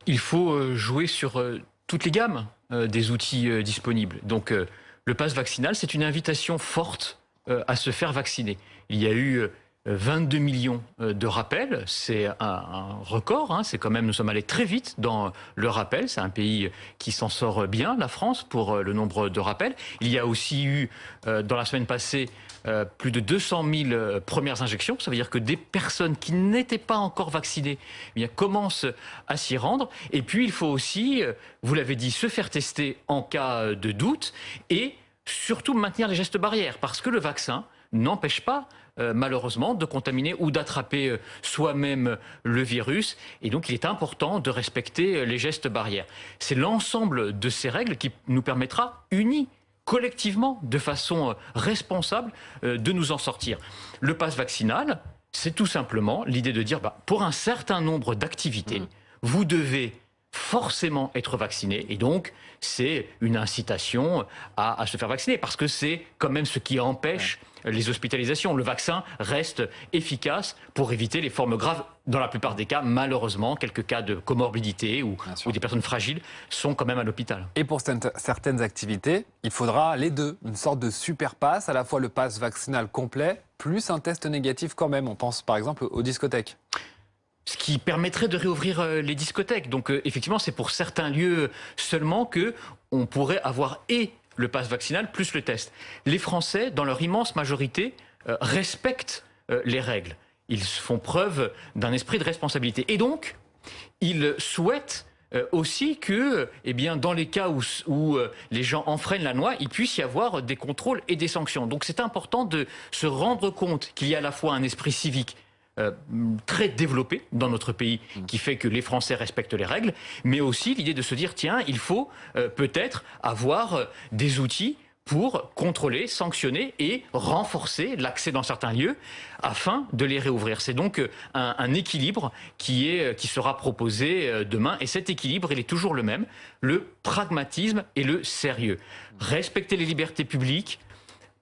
Il faut jouer sur toutes les gammes des outils disponibles. Donc le pass vaccinal, c'est une invitation forte à se faire vacciner. Il y a eu 22 millions de rappels, c'est un record, c'est quand même, nous sommes allés très vite dans le rappel, c'est un pays qui s'en sort bien, la France, pour le nombre de rappels. Il y a aussi eu, dans la semaine passée, plus de 200 000 premières injections, ça veut dire que des personnes qui n'étaient pas encore vaccinées commencent à s'y rendre. Et puis il faut aussi, vous l'avez dit, se faire tester en cas de doute et surtout maintenir les gestes barrières, parce que le vaccin n'empêche pas malheureusement de contaminer ou d'attraper soi-même le virus, et donc il est important de respecter les gestes barrières. C'est l'ensemble de ces règles qui nous permettra, unis collectivement, de façon responsable, de nous en sortir. Le pass vaccinal, c'est tout simplement l'idée de dire, pour un certain nombre d'activités, vous devez forcément être vacciné. Et donc, c'est une incitation à se faire vacciner, parce que c'est quand même ce qui empêche les hospitalisations. Le vaccin reste efficace pour éviter les formes graves. Dans la plupart des cas, malheureusement, quelques cas de comorbidité ou des personnes fragiles sont quand même à l'hôpital. Et pour certaines activités, il faudra les deux. Une sorte de super pass, à la fois le pass vaccinal complet, plus un test négatif quand même. On pense par exemple aux discothèques. Ce qui permettrait de réouvrir les discothèques. Donc effectivement, c'est pour certains lieux seulement qu'on pourrait avoir et le pass vaccinal plus le test. Les Français, dans leur immense majorité, respectent les règles. Ils font preuve d'un esprit de responsabilité. Et donc, ils souhaitent aussi que, dans les cas où les gens enfreignent la loi, il puisse y avoir des contrôles et des sanctions. Donc c'est important de se rendre compte qu'il y a à la fois un esprit civique très développé dans notre pays qui fait que les Français respectent les règles, mais aussi l'idée de se dire tiens, il faut peut-être avoir des outils pour contrôler, sanctionner et renforcer l'accès dans certains lieux afin de les réouvrir. C'est donc un équilibre qui sera proposé demain, et cet équilibre, il est toujours le même, le pragmatisme et le sérieux. Respecter les libertés publiques,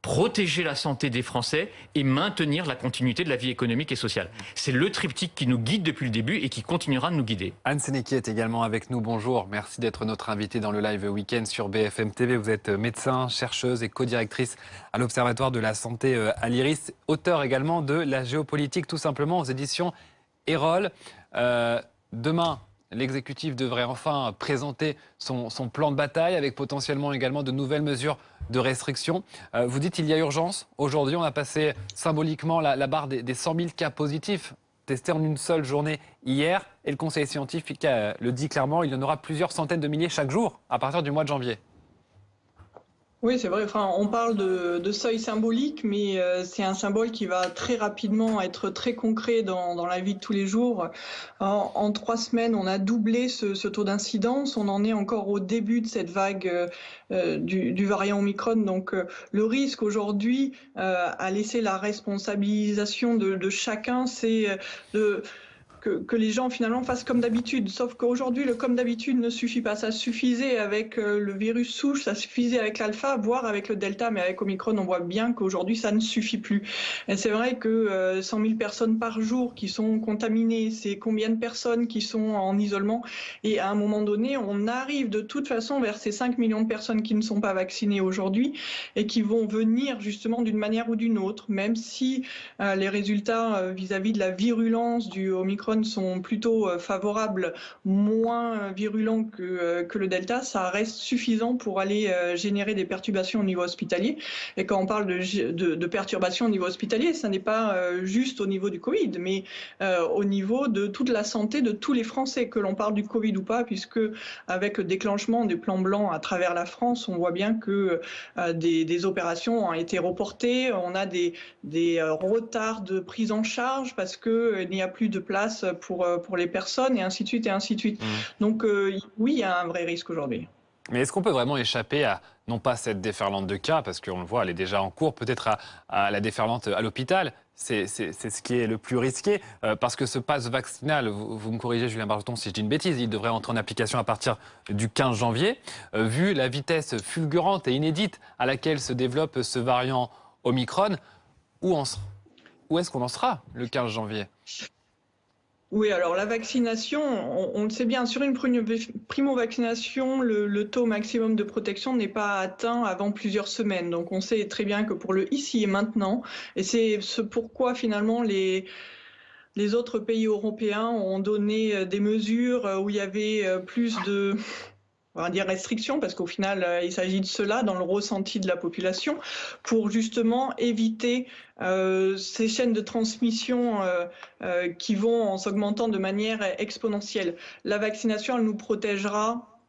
protéger la santé des Français et maintenir la continuité de la vie économique et sociale. C'est le triptyque qui nous guide depuis le début et qui continuera de nous guider. Anne Sénéquier est également avec nous. Bonjour, merci d'être notre invitée dans le live week-end sur BFM TV. Vous êtes médecin, chercheuse et co-directrice à l'Observatoire de la santé à l'IRIS, auteur également de La géopolitique tout simplement aux éditions Erol. Demain, l'exécutif devrait enfin présenter son plan de bataille avec potentiellement également de nouvelles mesures de restriction. Vous dites qu'il y a urgence. Aujourd'hui, on a passé symboliquement la barre des 100 000 cas positifs testés en une seule journée hier. Et le Conseil scientifique le dit clairement, il y en aura plusieurs centaines de milliers chaque jour à partir du mois de janvier. Oui, c'est vrai. Enfin, on parle de seuil symbolique, mais c'est un symbole qui va très rapidement être très concret dans la vie de tous les jours. En 3 semaines, on a doublé ce taux d'incidence. On en est encore au début de cette vague du variant Omicron. Donc, le risque aujourd'hui, à laisser la responsabilisation de chacun, c'est que les gens finalement fassent comme d'habitude. Sauf qu'aujourd'hui, le comme d'habitude ne suffit pas. Ça suffisait avec le virus souche, ça suffisait avec l'alpha, voire avec le delta, mais avec Omicron, on voit bien qu'aujourd'hui, ça ne suffit plus. Et c'est vrai que 100 000 personnes par jour qui sont contaminées, c'est combien de personnes qui sont en isolement? Et à un moment donné, on arrive de toute façon vers ces 5 millions de personnes qui ne sont pas vaccinées aujourd'hui et qui vont venir justement d'une manière ou d'une autre, même si les résultats vis-à-vis de la virulence du Omicron sont plutôt favorables, moins virulents que le Delta, ça reste suffisant pour aller générer des perturbations au niveau hospitalier. Et quand on parle de perturbations au niveau hospitalier, ça n'est pas juste au niveau du Covid, mais au niveau de toute la santé de tous les Français, que l'on parle du Covid ou pas, puisque avec le déclenchement des plans blancs à travers la France, on voit bien que des opérations ont été reportées, on a des retards de prise en charge parce qu'il n'y a plus de place pour les personnes, et ainsi de suite, et ainsi de suite. Donc oui, il y a un vrai risque aujourd'hui. Mais est-ce qu'on peut vraiment échapper à, non pas cette déferlante de cas, parce qu'on le voit, elle est déjà en cours, peut-être à la déferlante à l'hôpital, c'est ce qui est le plus risqué, parce que ce pass vaccinal, vous me corrigez Julien Bargeton si je dis une bêtise, il devrait entrer en application à partir du 15 janvier. Vu la vitesse fulgurante et inédite à laquelle se développe ce variant Omicron, où est-ce qu'on en sera le 15 janvier ? Oui, alors la vaccination, on le sait bien, sur une primo-vaccination, le taux maximum de protection n'est pas atteint avant plusieurs semaines. Donc on sait très bien que pour le ici et maintenant, et c'est ce pourquoi finalement les autres pays européens ont donné des mesures où il y avait plus de... on va dire restrictions, parce qu'au final, il s'agit de cela dans le ressenti de la population, pour justement éviter ces chaînes de transmission qui vont en s'augmentant de manière exponentielle. La vaccination, elle nous protégera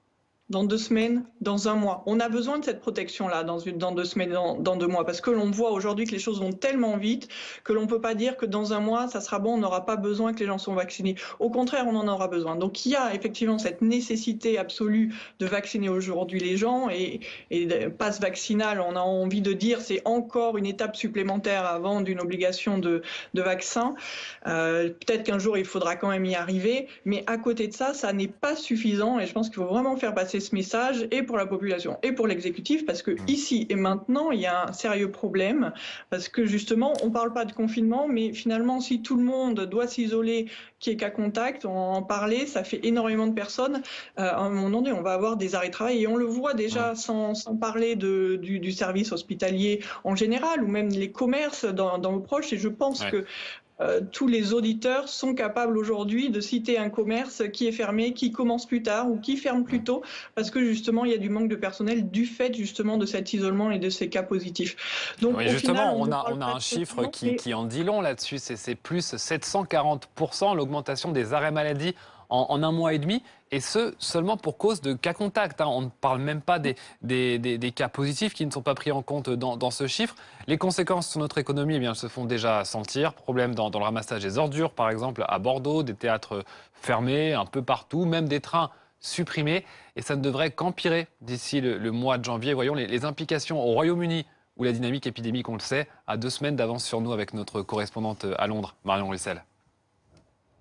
dans 2 semaines, dans 1 mois. On a besoin de cette protection-là dans 2 semaines, dans 2 mois, parce que l'on voit aujourd'hui que les choses vont tellement vite que l'on ne peut pas dire que dans 1 mois, ça sera bon, on n'aura pas besoin que les gens soient vaccinés. Au contraire, on en aura besoin. Donc il y a effectivement cette nécessité absolue de vacciner aujourd'hui les gens et passe vaccinal, on a envie de dire, c'est encore une étape supplémentaire avant d'une obligation de vaccin. Peut-être qu'un jour, il faudra quand même y arriver, mais à côté de ça, ça n'est pas suffisant et je pense qu'il faut vraiment faire passer ce message et pour la population et pour l'exécutif parce que ici et maintenant il y a un sérieux problème parce que justement on parle pas de confinement mais finalement si tout le monde doit s'isoler qui est cas contact, en parler, ça fait énormément de personnes. À un moment donné on va avoir des arrêts de travail et on le voit déjà sans parler du service hospitalier en général ou même les commerces dans vos proches et je pense que tous les auditeurs sont capables aujourd'hui de citer un commerce qui est fermé, qui commence plus tard ou qui ferme plus tôt parce que justement il y a du manque de personnel du fait justement de cet isolement et de ces cas positifs. Donc oui, justement, on a un chiffre qui en dit long là-dessus, c'est plus 740% l'augmentation des arrêts maladie en 1 mois et demi, et ce, seulement pour cause de cas contacts. On ne parle même pas des cas positifs qui ne sont pas pris en compte dans ce chiffre. Les conséquences sur notre économie, eh bien, elles se font déjà sentir. Problème dans le ramassage des ordures, par exemple, à Bordeaux, des théâtres fermés un peu partout, même des trains supprimés. Et ça ne devrait qu'empirer d'ici le mois de janvier. Voyons les implications au Royaume-Uni, où la dynamique épidémique, on le sait, a 2 semaines d'avance sur nous avec notre correspondante à Londres, Marion Russell.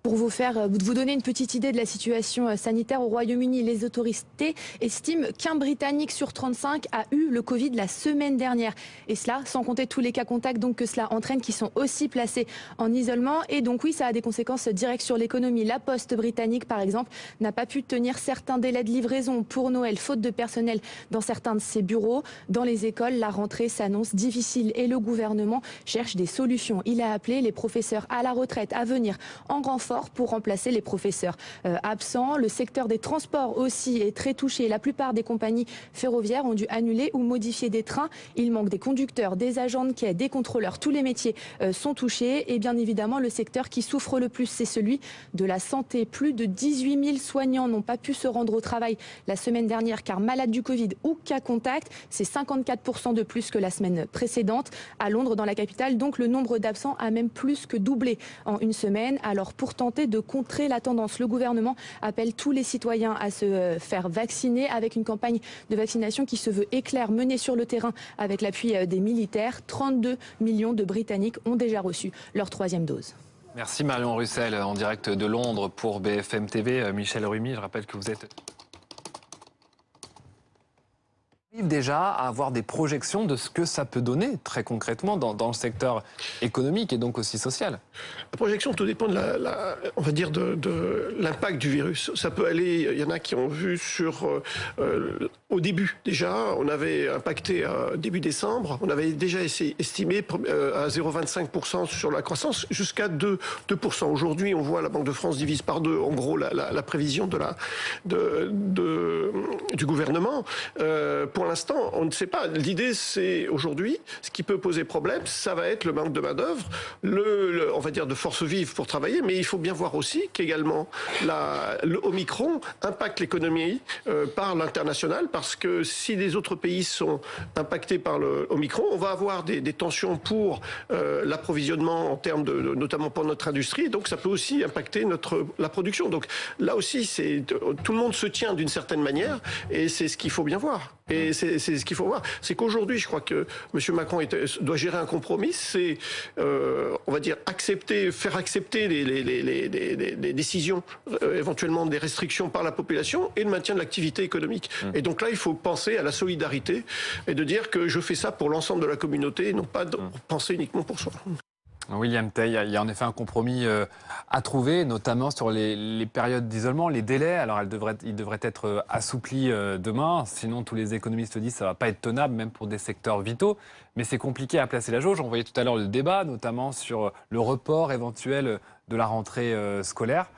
Pour vous donner une petite idée de la situation sanitaire au Royaume-Uni, les autorités estiment qu'un Britannique sur 35 a eu le Covid la semaine dernière. Et cela, sans compter tous les cas contacts donc que cela entraîne, qui sont aussi placés en isolement. Et donc oui, ça a des conséquences directes sur l'économie. La Poste britannique, par exemple, n'a pas pu tenir certains délais de livraison pour Noël, faute de personnel dans certains de ses bureaux. Dans les écoles, la rentrée s'annonce difficile et le gouvernement cherche des solutions. Il a appelé les professeurs à la retraite à venir en renfort pour remplacer les professeurs absents. Le secteur des transports aussi est très touché. La plupart des compagnies ferroviaires ont dû annuler ou modifier des trains. Il manque des conducteurs, des agents de quai, des contrôleurs. Tous les métiers sont touchés. Et bien évidemment, le secteur qui souffre le plus, c'est celui de la santé. Plus de 18 000 soignants n'ont pas pu se rendre au travail la semaine dernière car malades du Covid ou cas contact. C'est 54% de plus que la semaine précédente. À Londres, dans la capitale, donc le nombre d'absents a même plus que doublé en 1 semaine. Alors pour tenter de contrer la tendance, le gouvernement appelle tous les citoyens à se faire vacciner avec une campagne de vaccination qui se veut éclair, menée sur le terrain avec l'appui des militaires. 32 millions de Britanniques ont déjà reçu leur 3e dose. Merci Marion Russell en direct de Londres pour BFM TV. Michel Rumi, je rappelle que vous êtes déjà à avoir des projections de ce que ça peut donner très concrètement dans le secteur économique et donc aussi social. La projection, tout dépend on va dire de l'impact du virus. Ça peut aller, il y en a qui ont vu au début déjà, on avait impacté début décembre, on avait déjà estimé à 0,25% sur la croissance jusqu'à 2%. Aujourd'hui, on voit la Banque de France divise par 2 en gros la prévision du gouvernement. Pour l'instant, on ne sait pas. L'idée, c'est aujourd'hui, ce qui peut poser problème, ça va être le manque de main-d'œuvre, on va dire de force vive pour travailler, mais il faut bien voir aussi qu'également le Omicron impacte l'économie par l'international, parce que si les autres pays sont impactés par le Omicron, on va avoir des tensions pour l'approvisionnement en termes notamment pour notre industrie, donc ça peut aussi impacter la production. Donc là aussi, tout le monde se tient d'une certaine manière, et c'est ce qu'il faut bien voir. Et c'est ce qu'il faut voir. C'est qu'aujourd'hui, je crois que M. Macron doit gérer un compromis. C'est, on va dire, faire accepter les décisions, éventuellement des restrictions par la population et le maintien de l'activité économique. Et donc là, il faut penser à la solidarité et de dire que je fais ça pour l'ensemble de la communauté et non pas de penser uniquement pour soi. William Tay, il y a en effet un compromis à trouver, notamment sur les périodes d'isolement, les délais. Alors ils devraient être assouplis demain, sinon tous les économistes disent que ça ne va pas être tenable, même pour des secteurs vitaux. Mais c'est compliqué à placer la jauge. On voyait tout à l'heure le débat, notamment sur le report éventuel de la rentrée scolaire.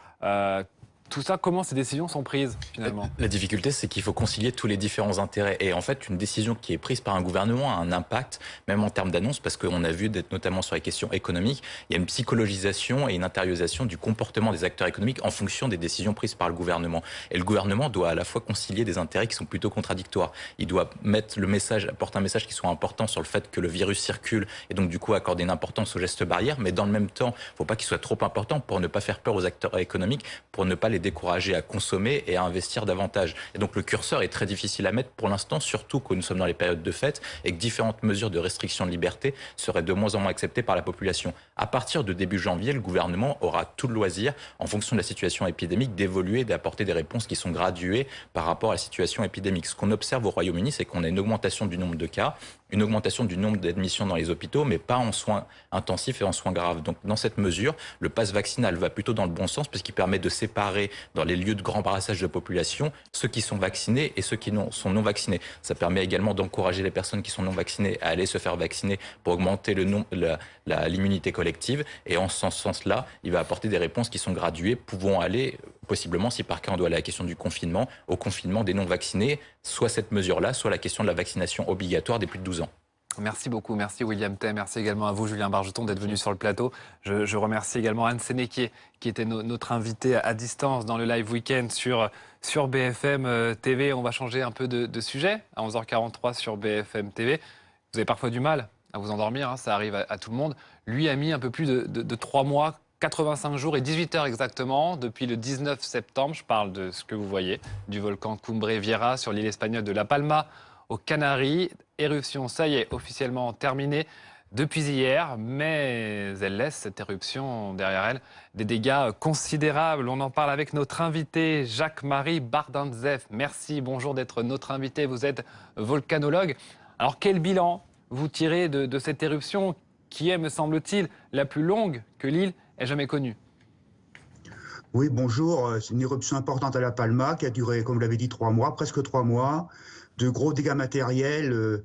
Tout ça, comment ces décisions sont prises finalement? La difficulté, c'est qu'il faut concilier tous les différents intérêts. Et en fait, une décision qui est prise par un gouvernement a un impact, même en termes d'annonce, parce qu'on a vu, notamment sur les questions économiques, il y a une psychologisation et une intériorisation du comportement des acteurs économiques en fonction des décisions prises par le gouvernement. Et le gouvernement doit à la fois concilier des intérêts qui sont plutôt contradictoires. Il doit apporter un message qui soit important sur le fait que le virus circule et donc du coup accorder une importance aux gestes barrières, mais dans le même temps, il ne faut pas qu'il soit trop important pour ne pas faire peur aux acteurs économiques, pour ne pas les décourager à consommer et à investir davantage. Et donc le curseur est très difficile à mettre pour l'instant, surtout que nous sommes dans les périodes de fête et que différentes mesures de restriction de liberté seraient de moins en moins acceptées par la population. À partir de début janvier, le gouvernement aura tout le loisir, en fonction de la situation épidémique, d'évoluer et d'apporter des réponses qui sont graduées par rapport à la situation épidémique. Ce qu'on observe au Royaume-Uni, c'est qu'on a une augmentation du nombre de cas, une augmentation du nombre d'admissions dans les hôpitaux, mais pas en soins intensifs et en soins graves. Donc dans cette mesure, le pass vaccinal va plutôt dans le bon sens, puisqu'il permet de séparer dans les lieux de grand brassage de population ceux qui sont vaccinés et ceux qui sont non vaccinés. Ça permet également d'encourager les personnes qui sont non vaccinées à aller se faire vacciner pour augmenter l'immunité collective. Et en ce sens-là, il va apporter des réponses qui sont graduées, pouvant aller possiblement, si par cas on doit aller à la question du confinement, au confinement des non-vaccinés, soit cette mesure-là, soit la question de la vaccination obligatoire des plus de 12 ans. Merci beaucoup, merci William Tay, merci également à vous Julien Bargeton d'être venu sur le plateau. Je remercie également Anne Sénéquier qui était notre invitée à distance dans le live week-end sur BFM TV. On va changer un peu de sujet à 11h43 sur BFM TV. Vous avez parfois du mal à vous endormir, hein, ça arrive à tout le monde. Lui a mis un peu plus de 3 mois, 85 jours et 18 heures exactement, depuis le 19 septembre. Je parle de ce que vous voyez, du volcan Cumbre Vieja sur l'île espagnole de La Palma, aux Canaries. Éruption, ça y est, officiellement terminée depuis hier, mais elle laisse cette éruption derrière elle des dégâts considérables. On en parle avec notre invité Jacques-Marie Bardantzev. Merci, bonjour d'être notre invité. Vous êtes volcanologue. Alors quel bilan vous tirez de cette éruption qui est, me semble-t-il, la plus longue que l'île ait jamais connue? Oui, bonjour. C'est une éruption importante à La Palma qui a duré, comme vous l'avez dit, 3 mois, presque 3 mois. De gros dégâts matériels,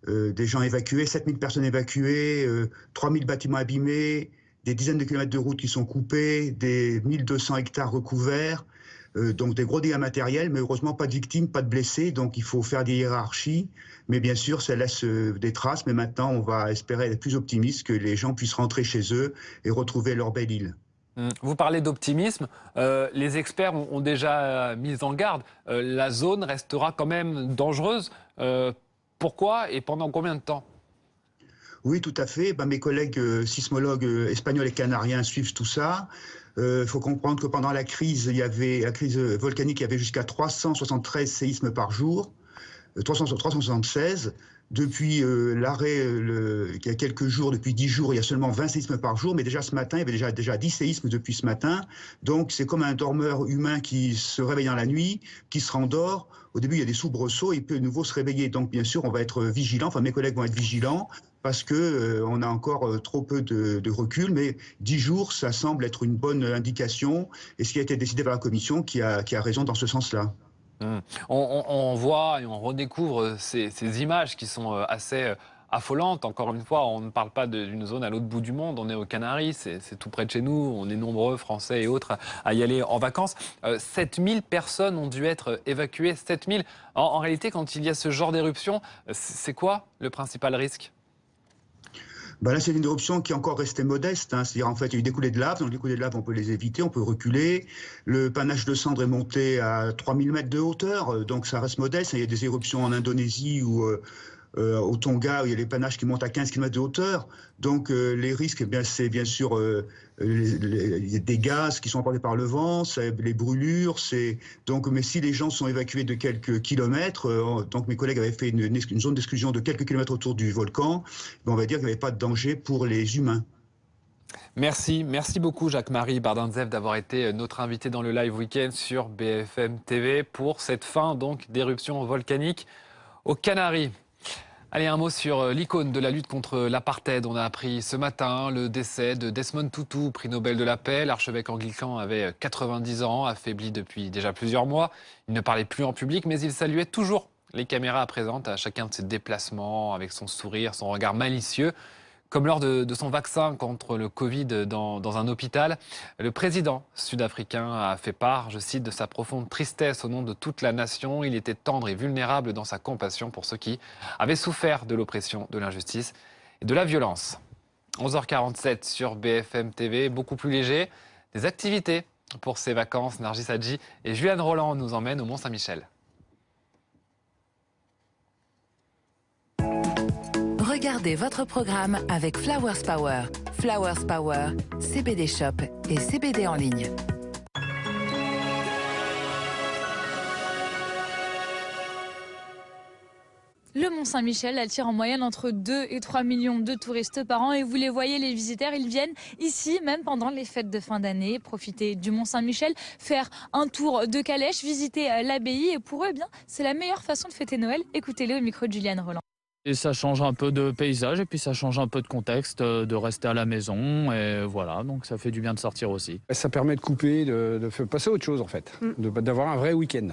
des gens évacués, 7000 personnes évacuées, 3000 bâtiments abîmés, des dizaines de kilomètres de routes qui sont coupées, des 1200 hectares recouverts, donc des gros dégâts matériels, mais heureusement pas de victimes, pas de blessés, donc il faut faire des hiérarchies. Mais bien sûr, ça laisse des traces, mais maintenant on va espérer être plus optimiste, que les gens puissent rentrer chez eux et retrouver leur belle île. Vous parlez d'optimisme, les experts ont déjà mis en garde, la zone restera quand même dangereuse. Pourquoi et pendant combien de temps? Oui, tout à fait. Mes collègues sismologues espagnols et canariens suivent tout ça. Il faut comprendre que pendant la crise volcanique, il y avait jusqu'à 373 séismes par jour, 376. Depuis l'arrêt, il y a quelques jours, depuis 10 jours, il y a seulement 20 séismes par jour, mais déjà ce matin, il y avait déjà 10 séismes depuis ce matin. Donc c'est comme un dormeur humain qui se réveille dans la nuit, qui se rendort. Au début, il y a des soubresauts, il peut de nouveau se réveiller. Donc bien sûr, on va être vigilant, enfin mes collègues vont être vigilants, parce qu'on a encore trop peu de recul, mais 10 jours, ça semble être une bonne indication, et ce qui a été décidé par la Commission qui a raison dans ce sens-là. On voit et on redécouvre ces images qui sont assez affolantes. Encore une fois, on ne parle pas d'une zone à l'autre bout du monde, on est aux Canaries, c'est tout près de chez nous, on est nombreux, Français et autres, à y aller en vacances. 7000 personnes ont dû être évacuées, 7000. En réalité, quand il y a ce genre d'éruption, c'est quoi le principal risque ? Là, c'est une éruption qui est encore restée modeste. C'est-à-dire, en fait, il y a eu des coulées de lave. Donc, les coulées de lave, on peut les éviter, on peut reculer. Le panache de cendres est monté à 3000 mètres de hauteur. Donc, ça reste modeste. Il y a des éruptions en Indonésie ou au Tonga, où il y a les panaches qui montent à 15 km de hauteur. Donc, les risques, c'est bien sûr des gaz qui sont emportés par le vent, les brûlures. Mais si les gens sont évacués de quelques kilomètres, donc mes collègues avaient fait une zone d'exclusion de quelques kilomètres autour du volcan, on va dire qu'il n'y avait pas de danger pour les humains. Merci beaucoup Jacques-Marie Bardantzev d'avoir été notre invité dans le live week-end sur BFM TV pour cette fin donc d'éruption volcanique aux Canaries. Allez, un mot sur l'icône de la lutte contre l'apartheid. On a appris ce matin le décès de Desmond Tutu, prix Nobel de la paix. L'archevêque anglican avait 90 ans, affaibli depuis déjà plusieurs mois. Il ne parlait plus en public, mais il saluait toujours les caméras présentes à chacun de ses déplacements, avec son sourire, son regard malicieux. Comme lors de son vaccin contre le Covid dans un hôpital, le président sud-africain a fait part, je cite, de sa profonde tristesse au nom de toute la nation. Il était tendre et vulnérable dans sa compassion pour ceux qui avaient souffert de l'oppression, de l'injustice et de la violence. 11h47 sur BFM TV, beaucoup plus léger. Des activités pour ces vacances. Nargis Hadji et Juliane Roland nous emmènent au Mont-Saint-Michel. Regardez votre programme avec Flowers Power. Flowers Power, CBD Shop et CBD en ligne. Le Mont-Saint-Michel attire en moyenne entre 2 et 3 millions de touristes par an et vous les voyez, les visiteurs, ils viennent ici même pendant les fêtes de fin d'année, profiter du Mont-Saint-Michel, faire un tour de calèche, visiter l'abbaye et pour eux, eh bien, c'est la meilleure façon de fêter Noël. Écoutez-le au micro de Juliane Roland. Et ça change un peu de paysage et puis ça change un peu de contexte, de rester à la maison et voilà, donc ça fait du bien de sortir aussi. Ça permet de couper, de passer à autre chose en fait, d'avoir un vrai week-end.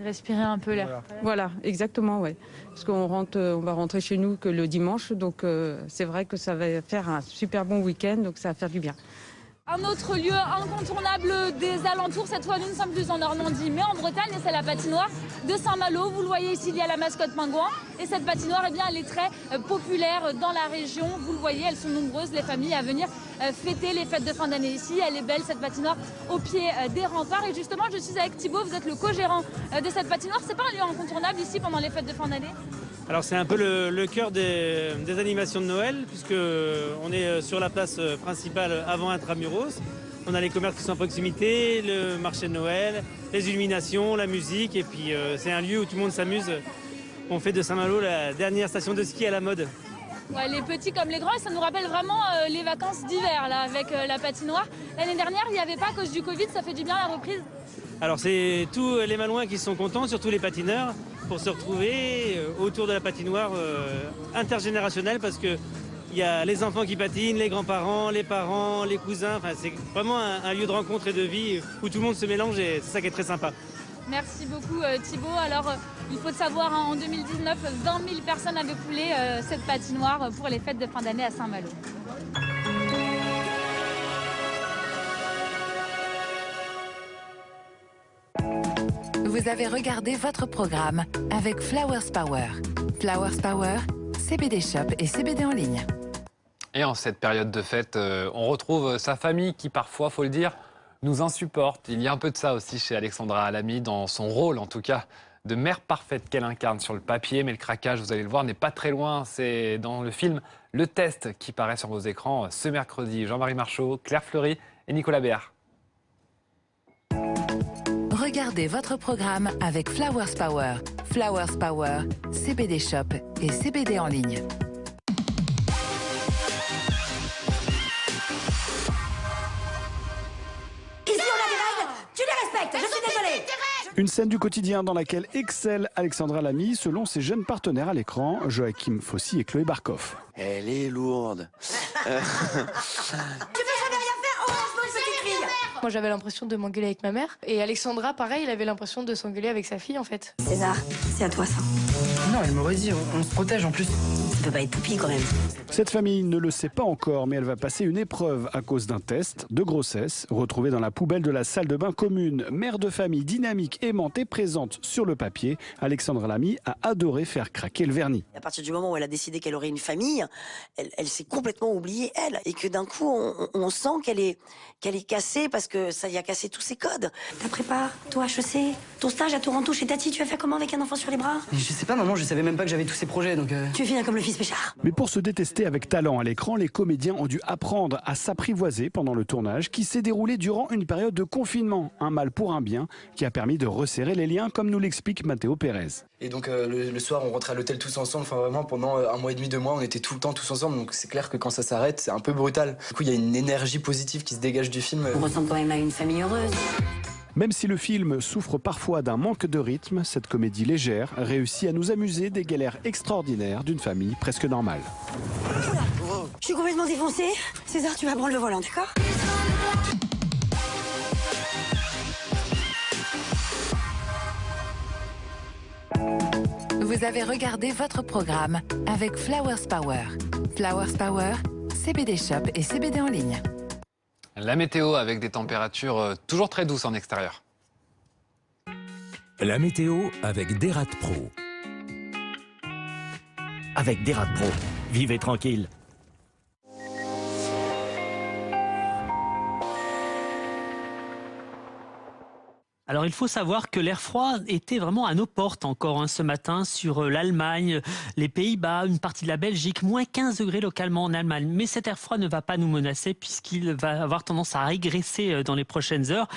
Respirer un peu l'air. Voilà, exactement, ouais. Parce on va rentrer chez nous que le dimanche, donc c'est vrai que ça va faire un super bon week-end, donc ça va faire du bien. Un autre lieu incontournable des alentours, cette fois nous ne sommes plus en Normandie mais en Bretagne, et c'est la patinoire de Saint-Malo. Vous le voyez ici, il y a la mascotte pingouin et cette patinoire, eh bien, elle est très populaire dans la région. Vous le voyez, elles sont nombreuses, les familles à venir fêter les fêtes de fin d'année ici. Elle est belle cette patinoire au pied des remparts et justement je suis avec Thibaut, vous êtes le co-gérant de cette patinoire. C'est pas un lieu incontournable ici pendant les fêtes de fin d'année? Alors c'est un peu le cœur des animations de Noël, puisqu'on est sur la place principale avant Intramuros. On a les commerces qui sont à proximité, le marché de Noël, les illuminations, la musique, et puis c'est un lieu où tout le monde s'amuse. On fait de Saint-Malo la dernière station de ski à la mode. Ouais, les petits comme les grands, ça nous rappelle vraiment les vacances d'hiver là, avec la patinoire. L'année dernière, il n'y avait pas à cause du Covid, ça fait du bien la reprise. Alors c'est tous les Malouins qui sont contents, surtout les patineurs, pour se retrouver autour de la patinoire intergénérationnelle, parce que il y a les enfants qui patinent, les grands-parents, les parents, les cousins. Enfin, c'est vraiment un lieu de rencontre et de vie où tout le monde se mélange et c'est ça qui est très sympa. Merci beaucoup Thibaut. Alors il faut le savoir, en 2019, 20 000 personnes avaient coulé cette patinoire pour les fêtes de fin d'année à Saint-Malo. Vous avez regardé votre programme avec Flowers Power. Flowers Power, CBD Shop et CBD en ligne. Et en cette période de fête, on retrouve sa famille qui parfois, faut le dire, nous insupporte. Il y a un peu de ça aussi chez Alexandra Alamy, dans son rôle en tout cas, de mère parfaite qu'elle incarne sur le papier. Mais le craquage, vous allez le voir, n'est pas très loin. C'est dans le film Le Test qui paraît sur vos écrans ce mercredi. Jean-Marie Marchaud, Claire Fleury et Nicolas Béard. Regardez votre programme avec Flowers Power. Flowers Power, CBD Shop et CBD en ligne. Ici on a des règles, tu les respectes, je suis désolée. Une scène du quotidien dans laquelle excelle Alexandra Lamy selon ses jeunes partenaires à l'écran, Joachim Fossy et Chloé Barkov. Elle est lourde. Tu veux jamais rien faire, orange-moi une petite fille. Moi j'avais l'impression de m'engueuler avec ma mère et Alexandra pareil, il avait l'impression de s'engueuler avec sa fille en fait. César, c'est à toi ça. Non, elle m'aurait dit, on se protège en plus. Ça peut pas être toupie quand même. Cette famille ne le sait pas encore, mais elle va passer une épreuve à cause d'un test de grossesse retrouvé dans la poubelle de la salle de bain commune. Mère de famille dynamique, aimante et présente sur le papier, Alexandra Lamy a adoré faire craquer le vernis. À partir du moment où elle a décidé qu'elle aurait une famille, elle s'est complètement oubliée elle, et que d'un coup on sent qu'elle est cassée parce que ça y a cassé tous ses codes. Ta prépa, toi HEC, ton stage à Toronto chez Tati, tu as fait comment avec un enfant sur les bras? Je sais pas maman, je savais même pas que j'avais tous ces projets donc... Tu es vilain comme le fils Péchard. Mais pour se détester avec talent à l'écran, les comédiens ont dû apprendre à s'apprivoiser pendant le tournage qui s'est déroulé durant une période de confinement. Un mal pour un bien qui a permis de resserrer les liens comme nous l'explique Matteo Pérez. Et donc le soir on rentrait à l'hôtel tous ensemble, enfin vraiment pendant 1 mois et demi, 2 mois on était tout le temps tous ensemble, donc c'est clair que quand ça s'arrête c'est un peu brutal. Du coup il y a une énergie positive qui se dégage du film. On ressemble quand même à une famille heureuse. Même si le film souffre parfois d'un manque de rythme, cette comédie légère réussit à nous amuser des galères extraordinaires d'une famille presque normale. Oula, je suis complètement défoncée. César, tu vas prendre le volant, d'accord? Vous avez regardé votre programme avec Flowers Power. Flowers Power, CBD Shop et CBD en ligne. La météo avec des températures toujours très douces en extérieur. La météo avec Derat Pro. Avec Derat Pro, vivez tranquille. Alors il faut savoir que l'air froid était vraiment à nos portes encore ce matin sur l'Allemagne, les Pays-Bas, une partie de la Belgique, moins 15 degrés localement en Allemagne. Mais cet air froid ne va pas nous menacer puisqu'il va avoir tendance à régresser dans les prochaines heures,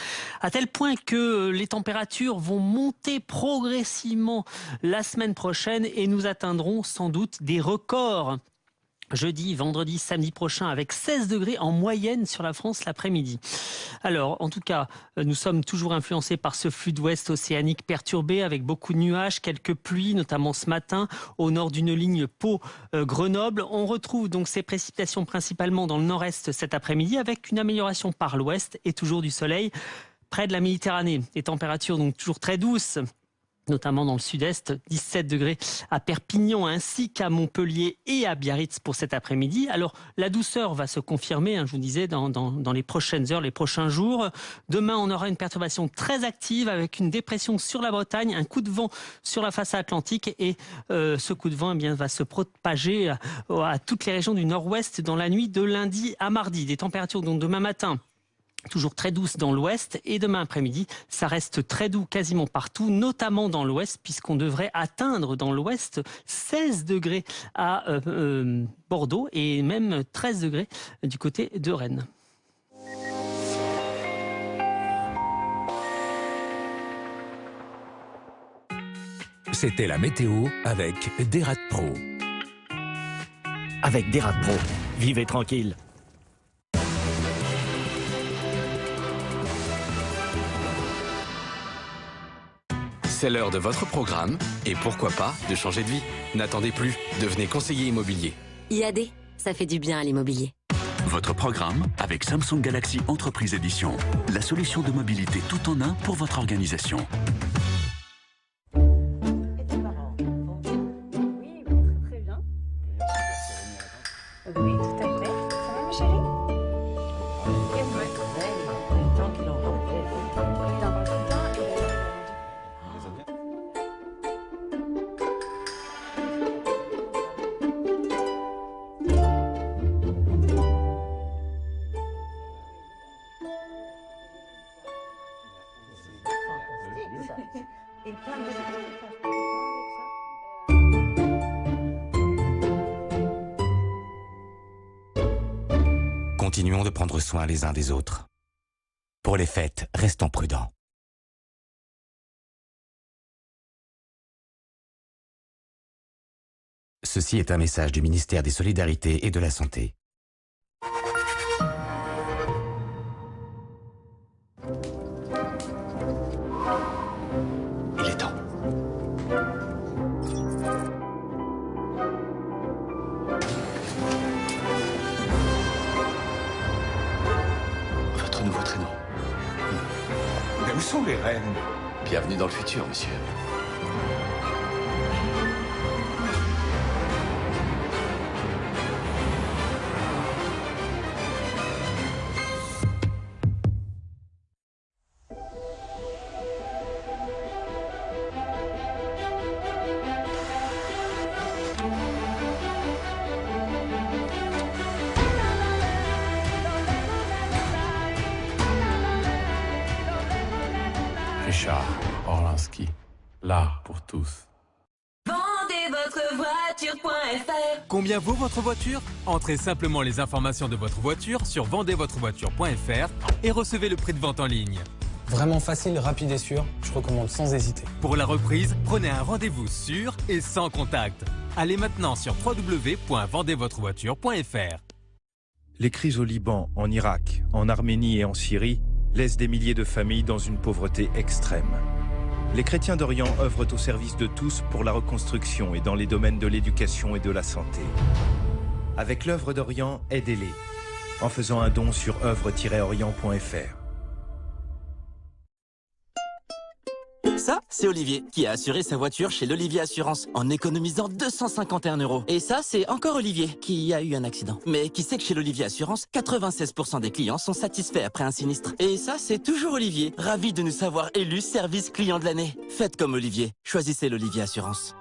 à tel point que les températures vont monter progressivement la semaine prochaine et nous atteindrons sans doute des records. Jeudi, vendredi, samedi prochain, avec 16 degrés en moyenne sur la France l'après-midi. Alors, en tout cas, nous sommes toujours influencés par ce flux d'ouest océanique perturbé avec beaucoup de nuages, quelques pluies, notamment ce matin, au nord d'une ligne Pau-Grenoble. On retrouve donc ces précipitations principalement dans le nord-est cet après-midi avec une amélioration par l'ouest et toujours du soleil près de la Méditerranée. Les températures donc toujours très douces, notamment dans le sud-est, 17 degrés à Perpignan ainsi qu'à Montpellier et à Biarritz pour cet après-midi. Alors la douceur va se confirmer, je vous disais, dans les prochaines heures, les prochains jours. Demain, on aura une perturbation très active avec une dépression sur la Bretagne, un coup de vent sur la façade atlantique et ce coup de vent va se propager à toutes les régions du nord-ouest dans la nuit de lundi à mardi. Des températures donc demain matin toujours très douce dans l'ouest et demain après-midi, ça reste très doux quasiment partout, notamment dans l'ouest, puisqu'on devrait atteindre dans l'ouest 16 degrés à Bordeaux et même 13 degrés du côté de Rennes. C'était la météo avec Derat Pro. Avec Derat Pro, vivez tranquille. C'est l'heure de votre programme et pourquoi pas de changer de vie. N'attendez plus, devenez conseiller immobilier. IAD, ça fait du bien à l'immobilier. Votre programme avec Samsung Galaxy Entreprise Edition. La solution de mobilité tout en un pour votre organisation. Oui, tout à fait. Ça va, ma chérie? Et vous m'êtes le temps qu'il en Continuons de prendre soin les uns des autres. Pour les fêtes, restons prudents. Ceci est un message du ministère des Solidarités et de la Santé. Il est temps. Votre nouveau traîneau. Mais où sont les reines? Bienvenue dans le futur, monsieur. Richard Orlinski, l'art pour tous. Vendezvotrevoiture.fr. Combien vaut votre voiture? Entrez simplement les informations de votre voiture sur vendezvotrevoiture.fr et recevez le prix de vente en ligne. Vraiment facile, rapide et sûr, je recommande sans hésiter. Pour la reprise, prenez un rendez-vous sûr et sans contact. Allez maintenant sur www.vendezvotrevoiture.fr. Les crises au Liban, en Irak, en Arménie et en Syrie laissent des milliers de familles dans une pauvreté extrême. Les chrétiens d'Orient œuvrent au service de tous pour la reconstruction et dans les domaines de l'éducation et de la santé. Avec l'œuvre d'Orient, aidez-les en faisant un don sur œuvre-orient.fr. Ça, c'est Olivier qui a assuré sa voiture chez l'Olivier Assurance en économisant 251 €. Et ça, c'est encore Olivier qui a eu un accident. Mais qui sait que chez l'Olivier Assurance, 96% des clients sont satisfaits après un sinistre. Et ça, c'est toujours Olivier, ravi de nous savoir élus service client de l'année. Faites comme Olivier, choisissez l'Olivier Assurance.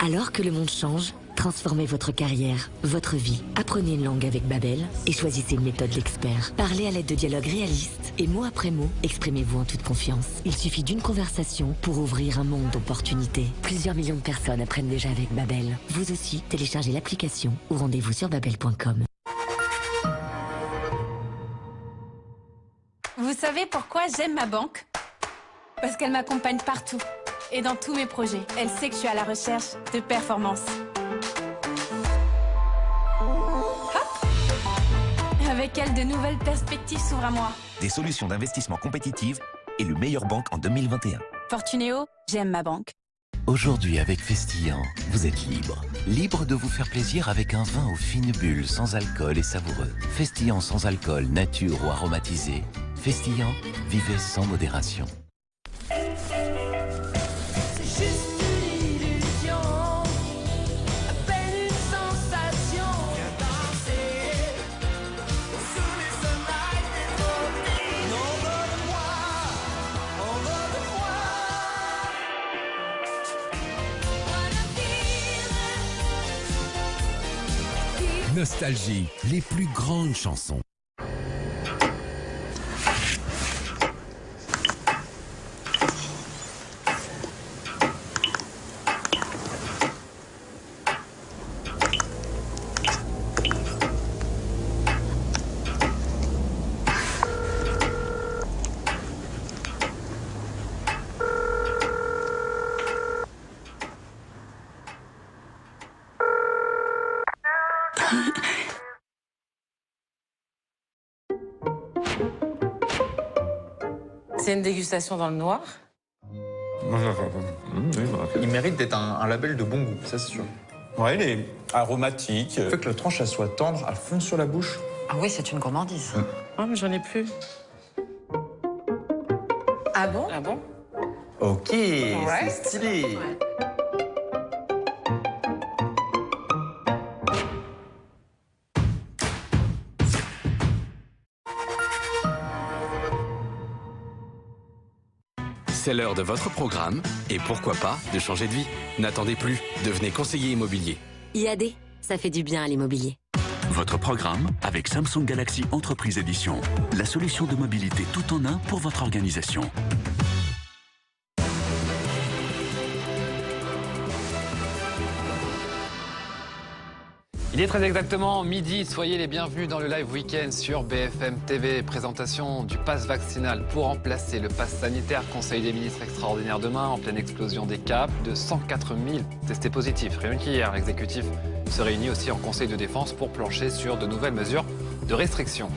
Alors que le monde change, transformez votre carrière, votre vie. Apprenez une langue avec Babel et choisissez une méthode l'expert. Parlez à l'aide de dialogues réalistes et mot après mot, exprimez-vous en toute confiance. Il suffit d'une conversation pour ouvrir un monde d'opportunités. Plusieurs millions de personnes apprennent déjà avec Babel. Vous aussi, téléchargez l'application ou rendez-vous sur babel.com. Vous savez pourquoi j'aime ma banque? Parce qu'elle m'accompagne partout et dans tous mes projets. Elle sait que je suis à la recherche de performance. Hop! Avec elle, de nouvelles perspectives s'ouvrent à moi. Des solutions d'investissement compétitives et le meilleur banque en 2021. Fortunéo, j'aime ma banque. Aujourd'hui, avec Festillant, vous êtes libre. Libre de vous faire plaisir avec un vin aux fines bulles, sans alcool et savoureux. Festillant sans alcool, nature ou aromatisé. Festillant, vivez sans modération. Nostalgie, les plus grandes chansons. C'est une dégustation dans le noir. Il mérite d'être un label de bon goût, ça c'est sûr. Ouais, il est aromatique. Il faut que la tranche elle soit tendre, à fond sur la bouche. Ah oui, c'est une gourmandise. Ah, mais j'en ai plus. Ah bon? Ah bon? Ok, c'est stylé. Ouais. C'est l'heure de votre programme et pourquoi pas de changer de vie. N'attendez plus, devenez conseiller immobilier. IAD, ça fait du bien à l'immobilier. Votre programme avec Samsung Galaxy Entreprise Edition. La solution de mobilité tout en un pour votre organisation. Il est très exactement midi, soyez les bienvenus dans le live week-end sur BFM TV. Présentation du pass vaccinal pour remplacer le pass sanitaire. Conseil des ministres extraordinaire demain, en pleine explosion des cas. Plus de 104 000 testés positifs. Rien qu'hier, l'exécutif se réunit aussi en conseil de défense pour plancher sur de nouvelles mesures de restriction.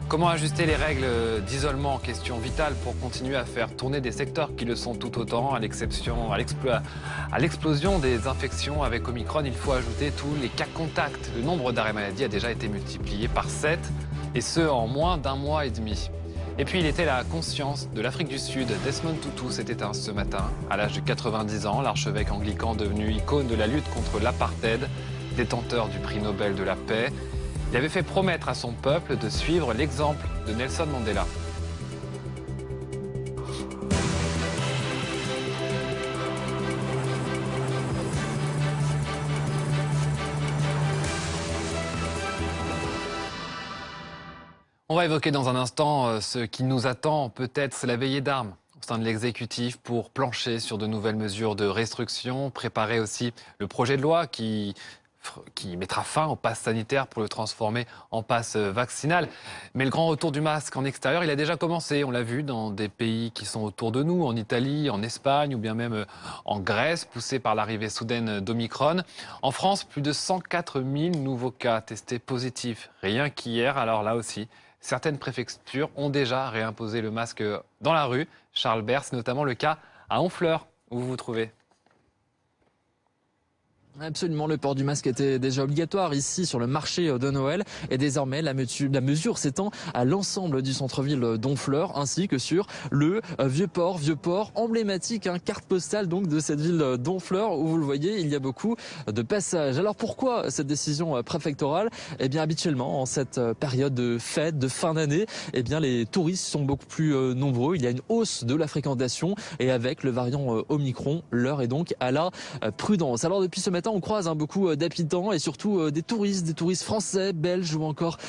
Comment ajuster les règles d'isolement? Question vitale pour continuer à faire tourner des secteurs qui le sont tout autant. À l'explosion des infections avec Omicron, il faut ajouter tous les cas contacts. Le nombre d'arrêts maladie a déjà été multiplié par 7, et ce en moins d'un mois et demi. Et puis il était la conscience de l'Afrique du Sud. Desmond Tutu s'est éteint ce matin. À l'âge de 90 ans, l'archevêque anglican devenu icône de la lutte contre l'apartheid, détenteur du prix Nobel de la paix. Il avait fait promettre à son peuple de suivre l'exemple de Nelson Mandela. On va évoquer dans un instant ce qui nous attend. Peut-être c'est la veillée d'armes au sein de l'exécutif pour plancher sur de nouvelles mesures de restriction, préparer aussi le projet de loi qui mettra fin au pass sanitaire pour le transformer en pass vaccinal. Mais le grand retour du masque en extérieur, il a déjà commencé. On l'a vu dans des pays qui sont autour de nous, en Italie, en Espagne ou bien même en Grèce, poussé par l'arrivée soudaine d'Omicron. En France, plus de 104 000 nouveaux cas testés positifs, rien qu'hier. Alors là aussi, certaines préfectures ont déjà réimposé le masque dans la rue. Charles Bert, c'est notamment le cas à Honfleur, où vous vous trouvez. Absolument, le port du masque était déjà obligatoire ici sur le marché de Noël et désormais la mesure s'étend à l'ensemble du centre-ville d'Honfleur ainsi que sur le Vieux-Port, emblématique, carte postale donc de cette ville d'Honfleur où vous le voyez, il y a beaucoup de passages. Alors pourquoi cette décision préfectorale? Eh bien habituellement en cette période de fête, de fin d'année, eh bien les touristes sont beaucoup plus nombreux, il y a une hausse de la fréquentation et avec le variant Omicron, l'heure est donc à la prudence. Alors depuis ce matin, on croise beaucoup d'habitants et surtout des touristes français, belges ou encore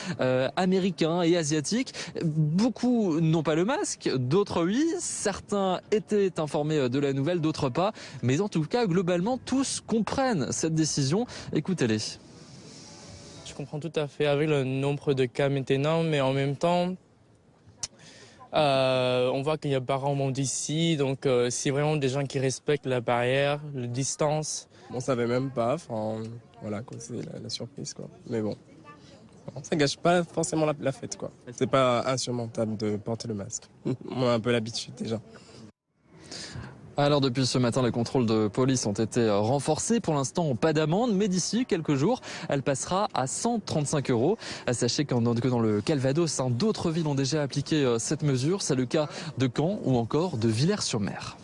américains et asiatiques. Beaucoup n'ont pas le masque, d'autres oui. Certains étaient informés de la nouvelle, d'autres pas. Mais en tout cas, globalement, tous comprennent cette décision. Écoutez-les. Je comprends tout à fait avec le nombre de cas maintenant, mais en même temps, on voit qu'il y a pas grand monde ici, donc c'est vraiment des gens qui respectent la barrière, la distance. On savait même pas, enfin voilà quoi, c'est la surprise quoi. Mais bon, ça gâche pas forcément la fête quoi. C'est pas insurmontable de porter le masque. On a un peu l'habitude déjà. Alors depuis ce matin, les contrôles de police ont été renforcés. Pour l'instant, pas d'amende, mais d'ici quelques jours, elle passera à 135 €. Sachez que dans le Calvados, d'autres villes ont déjà appliqué cette mesure. C'est le cas de Caen ou encore de Villers-sur-Mer.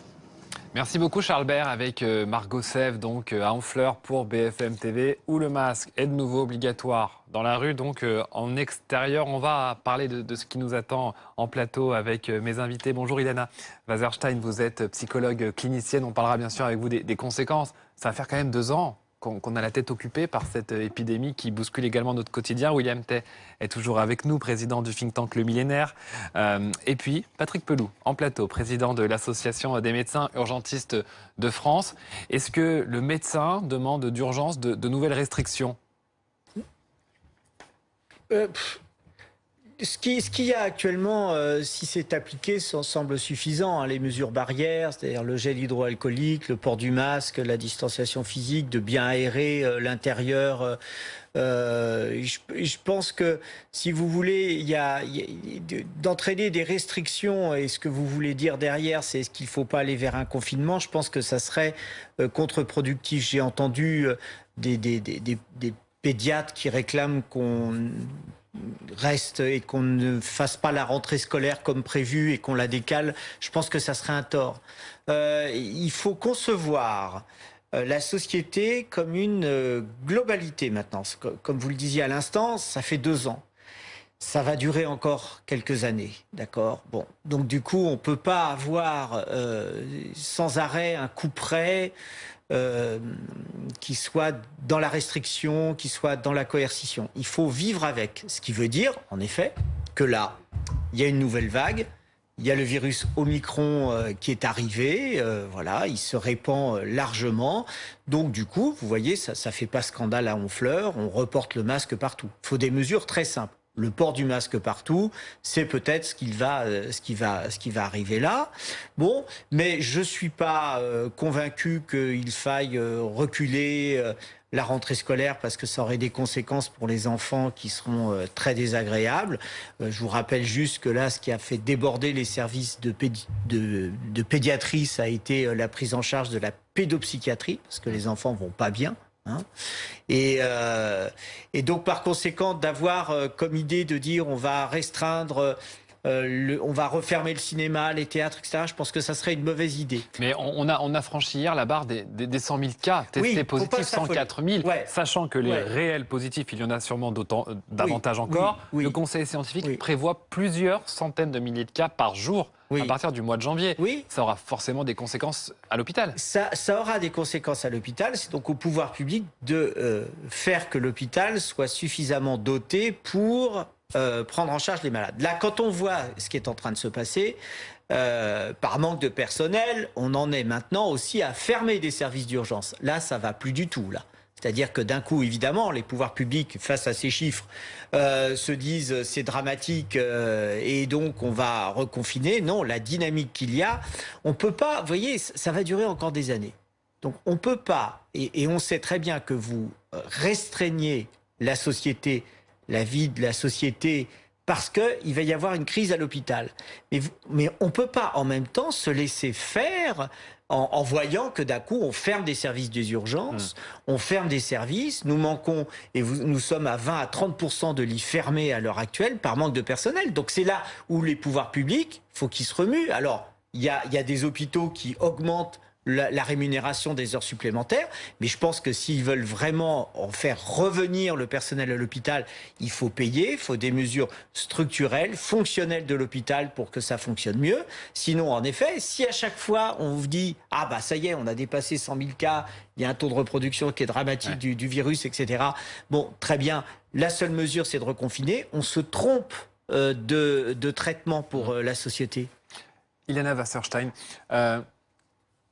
Merci beaucoup Charles Bert avec Margot Sèvres donc à Honfleur pour BFM TV où le masque est de nouveau obligatoire dans la rue, donc en extérieur. On va parler de ce qui nous attend en plateau avec mes invités. Bonjour Ilana Wasserstein, vous êtes psychologue clinicienne. On parlera bien sûr avec vous des conséquences. Ça va faire quand même 2 ans qu'on a la tête occupée par cette épidémie qui bouscule également notre quotidien. William Tay est toujours avec nous, président du think tank Le Millénaire. Et puis Patrick Pelloux, en plateau, président de l'Association des médecins urgentistes de France. Est-ce que le médecin demande d'urgence de nouvelles restrictions? Ce qu'il y a actuellement, si c'est appliqué, ça semble suffisant. Les mesures barrières, c'est-à-dire le gel hydroalcoolique, le port du masque, la distanciation physique, de bien aérer l'intérieur. Je pense que, si vous voulez, il y a d'entraîner des restrictions, et ce que vous voulez dire derrière, c'est qu'il ne faut pas aller vers un confinement. Je pense que ça serait contre-productif. J'ai entendu des pédiatres qui réclament qu'on reste et qu'on ne fasse pas la rentrée scolaire comme prévu et qu'on la décale. Je pense que ça serait un tort. Il faut concevoir la société comme une globalité maintenant. Comme vous le disiez à l'instant, ça fait 2 ans. Ça va durer encore quelques années, d'accord? Bon, donc du coup, on ne peut pas avoir sans arrêt un coup près qui soit dans la restriction, qui soit dans la coercition. Il faut vivre avec, ce qui veut dire, en effet, que là, il y a une nouvelle vague, il y a le virus Omicron qui est arrivé, voilà, il se répand largement. Donc du coup, vous voyez, ça fait pas scandale à Honfleur, on reporte le masque partout. Il faut des mesures très simples. Le port du masque partout, c'est peut-être ce qui va arriver là. Bon, mais je suis pas convaincu qu'il faille reculer la rentrée scolaire parce que ça aurait des conséquences pour les enfants qui seront très désagréables. Je vous rappelle juste que là, ce qui a fait déborder les services de pédiatrie, ça a été la prise en charge de la pédopsychiatrie, parce que les enfants vont pas bien. Et donc par conséquent d'avoir comme idée de dire on va restreindre, on va refermer le cinéma, les théâtres, etc. Je pense que ça serait une mauvaise idée. Mais on a franchi hier la barre des 100 000 cas testés positifs, 104 000, sachant que les réels positifs, il y en a sûrement davantage encore. Le Conseil scientifique prévoit plusieurs centaines de milliers de cas par jour. À partir du mois de janvier, ça aura forcément des conséquences à l'hôpital. Ça aura des conséquences à l'hôpital. C'est donc au pouvoir public de faire que l'hôpital soit suffisamment doté pour prendre en charge les malades. Là, quand on voit ce qui est en train de se passer, par manque de personnel, on en est maintenant aussi à fermer des services d'urgence. Là, ça va plus du tout, là. C'est-à-dire que d'un coup, évidemment, les pouvoirs publics, face à ces chiffres, se disent c'est dramatique et donc on va reconfiner. Non, la dynamique qu'il y a, on peut pas, vous voyez, ça va durer encore des années. Donc on peut pas, et on sait très bien que vous restreignez la société, la vie de la société, parce qu'il va y avoir une crise à l'hôpital. Mais on ne peut pas en même temps se laisser faire en voyant que d'un coup, on ferme des services des urgences, on ferme des services, nous manquons, nous sommes à 20 à 30% de lits fermés à l'heure actuelle par manque de personnel. Donc c'est là où les pouvoirs publics, faut qu'ils se remuent. Alors, il y a des hôpitaux qui augmentent la rémunération des heures supplémentaires, mais je pense que s'ils veulent vraiment en faire revenir le personnel à l'hôpital, il faut payer, il faut des mesures structurelles, fonctionnelles de l'hôpital pour que ça fonctionne mieux. Sinon, en effet, si à chaque fois on vous dit « Ah bah ça y est, on a dépassé 100 000 cas, il y a un taux de reproduction qui est dramatique du virus, etc. » Bon, très bien, la seule mesure c'est de reconfiner, on se trompe de traitement pour la société. Ilana Wasserstein,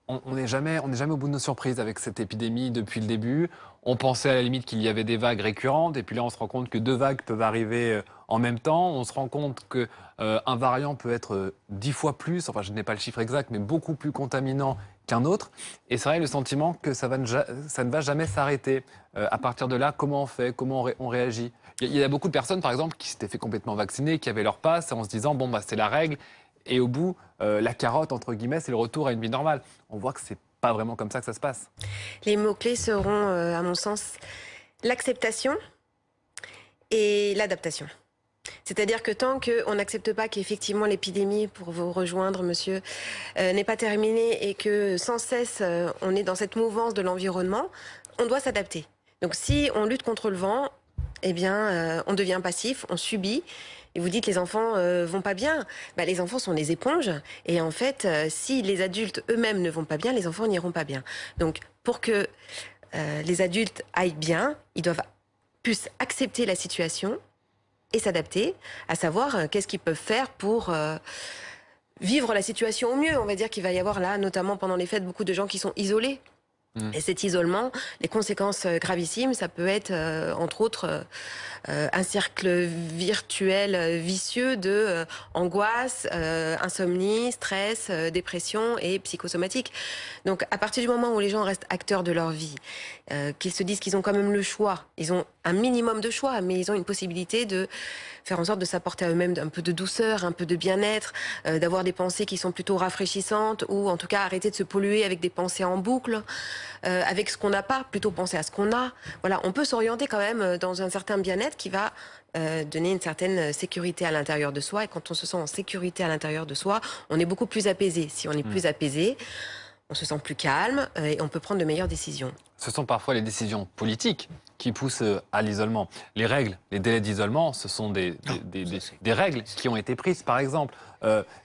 on n'est jamais au bout de nos surprises avec cette épidémie depuis le début. On pensait à la limite qu'il y avait des vagues récurrentes, et puis là on se rend compte que 2 vagues peuvent arriver en même temps. On se rend compte qu'un variant peut être 10 fois plus, enfin je n'ai pas le chiffre exact, mais beaucoup plus contaminant qu'un autre. Et c'est vrai le sentiment que ça ne va jamais s'arrêter. À partir de là, comment on fait, comment on réagit? Il y a beaucoup de personnes par exemple qui s'étaient fait complètement vacciner, qui avaient leur passe en se disant bon bah c'est la règle. Et au bout, la carotte, entre guillemets, c'est le retour à une vie normale. On voit que c'est pas vraiment comme ça que ça se passe. Les mots-clés seront, à mon sens, l'acceptation et l'adaptation. C'est-à-dire que tant qu'on n'accepte pas qu'effectivement l'épidémie, pour vous rejoindre, monsieur, n'est pas terminée et que sans cesse on est dans cette mouvance de l'environnement, on doit s'adapter. Donc si on lutte contre le vent, eh bien, on devient passif, on subit. Et vous dites les enfants vont pas bien. Bah, les enfants sont des éponges. Et en fait, si les adultes eux-mêmes ne vont pas bien, les enfants n'iront pas bien. Donc, pour que les adultes aillent bien, ils doivent plus accepter la situation et s'adapter, à savoir qu'est-ce qu'ils peuvent faire pour vivre la situation au mieux. On va dire qu'il va y avoir là, notamment pendant les fêtes, beaucoup de gens qui sont isolés. Et cet isolement, les conséquences gravissimes, ça peut être, entre autres, un cercle virtuel vicieux de angoisse, insomnie, stress, dépression et psychosomatique. Donc, à partir du moment où les gens restent acteurs de leur vie, qu'ils se disent qu'ils ont quand même le choix, ils ont un minimum de choix, mais ils ont une possibilité de faire en sorte de s'apporter à eux-mêmes un peu de douceur, un peu de bien-être, d'avoir des pensées qui sont plutôt rafraîchissantes, ou en tout cas arrêter de se polluer avec des pensées en boucle, avec ce qu'on n'a pas, plutôt penser à ce qu'on a. Voilà, on peut s'orienter quand même dans un certain bien-être qui va donner une certaine sécurité à l'intérieur de soi. Et quand on se sent en sécurité à l'intérieur de soi, on est beaucoup plus apaisé. Si on est plus apaisé, on se sent plus calme et on peut prendre de meilleures décisions. Ce sont parfois les décisions politiques qui poussent à l'isolement. Les règles, les délais d'isolement, ce sont des règles qui ont été prises. Par exemple,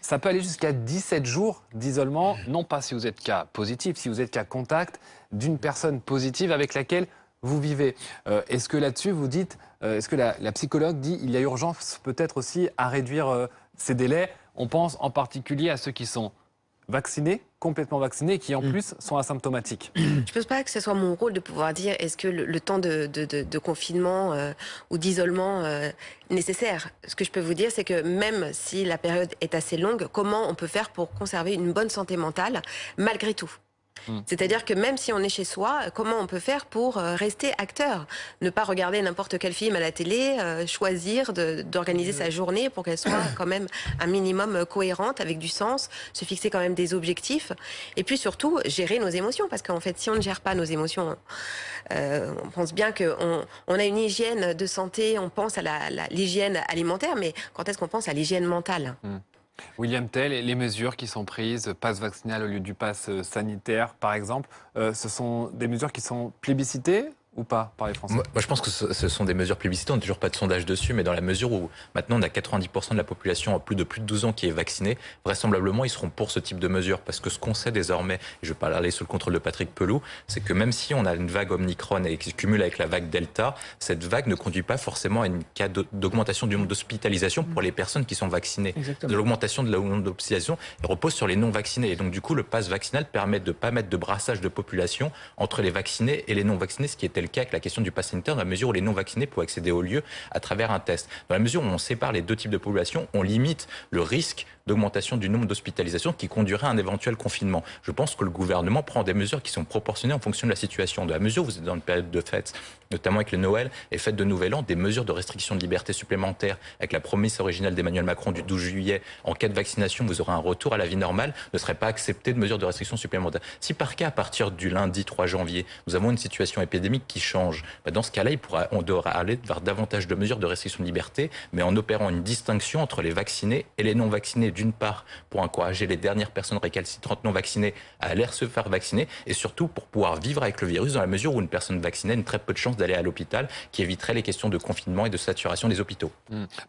ça peut aller jusqu'à 17 jours d'isolement, non pas si vous êtes cas positif, si vous êtes cas contact d'une personne positive avec laquelle vous vivez. Est-ce que là-dessus, vous dites, est-ce que la psychologue dit qu'il y a urgence peut-être aussi à réduire ces délais? On pense en particulier à ceux qui sont vaccinés, complètement vaccinés, et qui en plus sont asymptomatiques. Je ne pense pas que ce soit mon rôle de pouvoir dire est-ce que le temps de confinement ou d'isolement est nécessaire. Ce que je peux vous dire, c'est que même si la période est assez longue, comment on peut faire pour conserver une bonne santé mentale malgré tout? C'est-à-dire que même si on est chez soi, comment on peut faire pour rester acteur? Ne pas regarder n'importe quel film à la télé, choisir d'organiser sa journée pour qu'elle soit quand même un minimum cohérente, avec du sens, se fixer quand même des objectifs. Et puis surtout, gérer nos émotions. Parce qu'en fait, si on ne gère pas nos émotions, on pense bien qu'on a une hygiène de santé, on pense à l'hygiène alimentaire, mais quand est-ce qu'on pense à l'hygiène mentale? William Tell, les mesures qui sont prises, passe vaccinal au lieu du passe sanitaire, par exemple, ce sont des mesures qui sont plébiscitées ou pas par les Français? Moi, je pense que ce sont des mesures plébiscitées. On n'a toujours pas de sondage dessus, mais dans la mesure où maintenant on a 90% de la population à plus de 12 ans qui est vaccinée, vraisemblablement ils seront pour ce type de mesures. Parce que ce qu'on sait désormais, et je vais pas aller sous le contrôle de Patrick Pelloux, c'est que même si on a une vague Omicron et qui se cumule avec la vague Delta, cette vague ne conduit pas forcément à une cas d'augmentation du nombre d'hospitalisations pour les personnes qui sont vaccinées. De l'augmentation de la nombre d'hospitalisations repose sur les non vaccinés. Et donc du coup, le pass vaccinal permet de ne pas mettre de brassage de population entre les vaccinés et les non vaccinés, ce qui était été le cas avec la question du pass sanitaire, dans la mesure où les non-vaccinés pouvaient accéder au lieu à travers un test. Dans la mesure où on sépare les deux types de population, on limite le risque d'augmentation du nombre d'hospitalisations qui conduirait à un éventuel confinement. Je pense que le gouvernement prend des mesures qui sont proportionnées en fonction de la situation. De la mesure où vous êtes dans une période de fête, notamment avec le Noël et fête de Nouvel An, des mesures de restriction de liberté supplémentaires, avec la promesse originale d'Emmanuel Macron du 12 juillet, en cas de vaccination, vous aurez un retour à la vie normale, ne serait pas accepté de mesures de restriction supplémentaires. Si par cas, à partir du lundi 3 janvier, nous avons une situation épidémique qui change, dans ce cas-là, on devra aller vers davantage de mesures de restriction de liberté, mais en opérant une distinction entre les vaccinés et les non-vaccinés, d'une part, pour encourager les dernières personnes récalcitrantes non vaccinées à aller se faire vacciner, et surtout pour pouvoir vivre avec le virus, dans la mesure où une personne vaccinée a une très peu de chances d'aller à l'hôpital, qui éviterait les questions de confinement et de saturation des hôpitaux.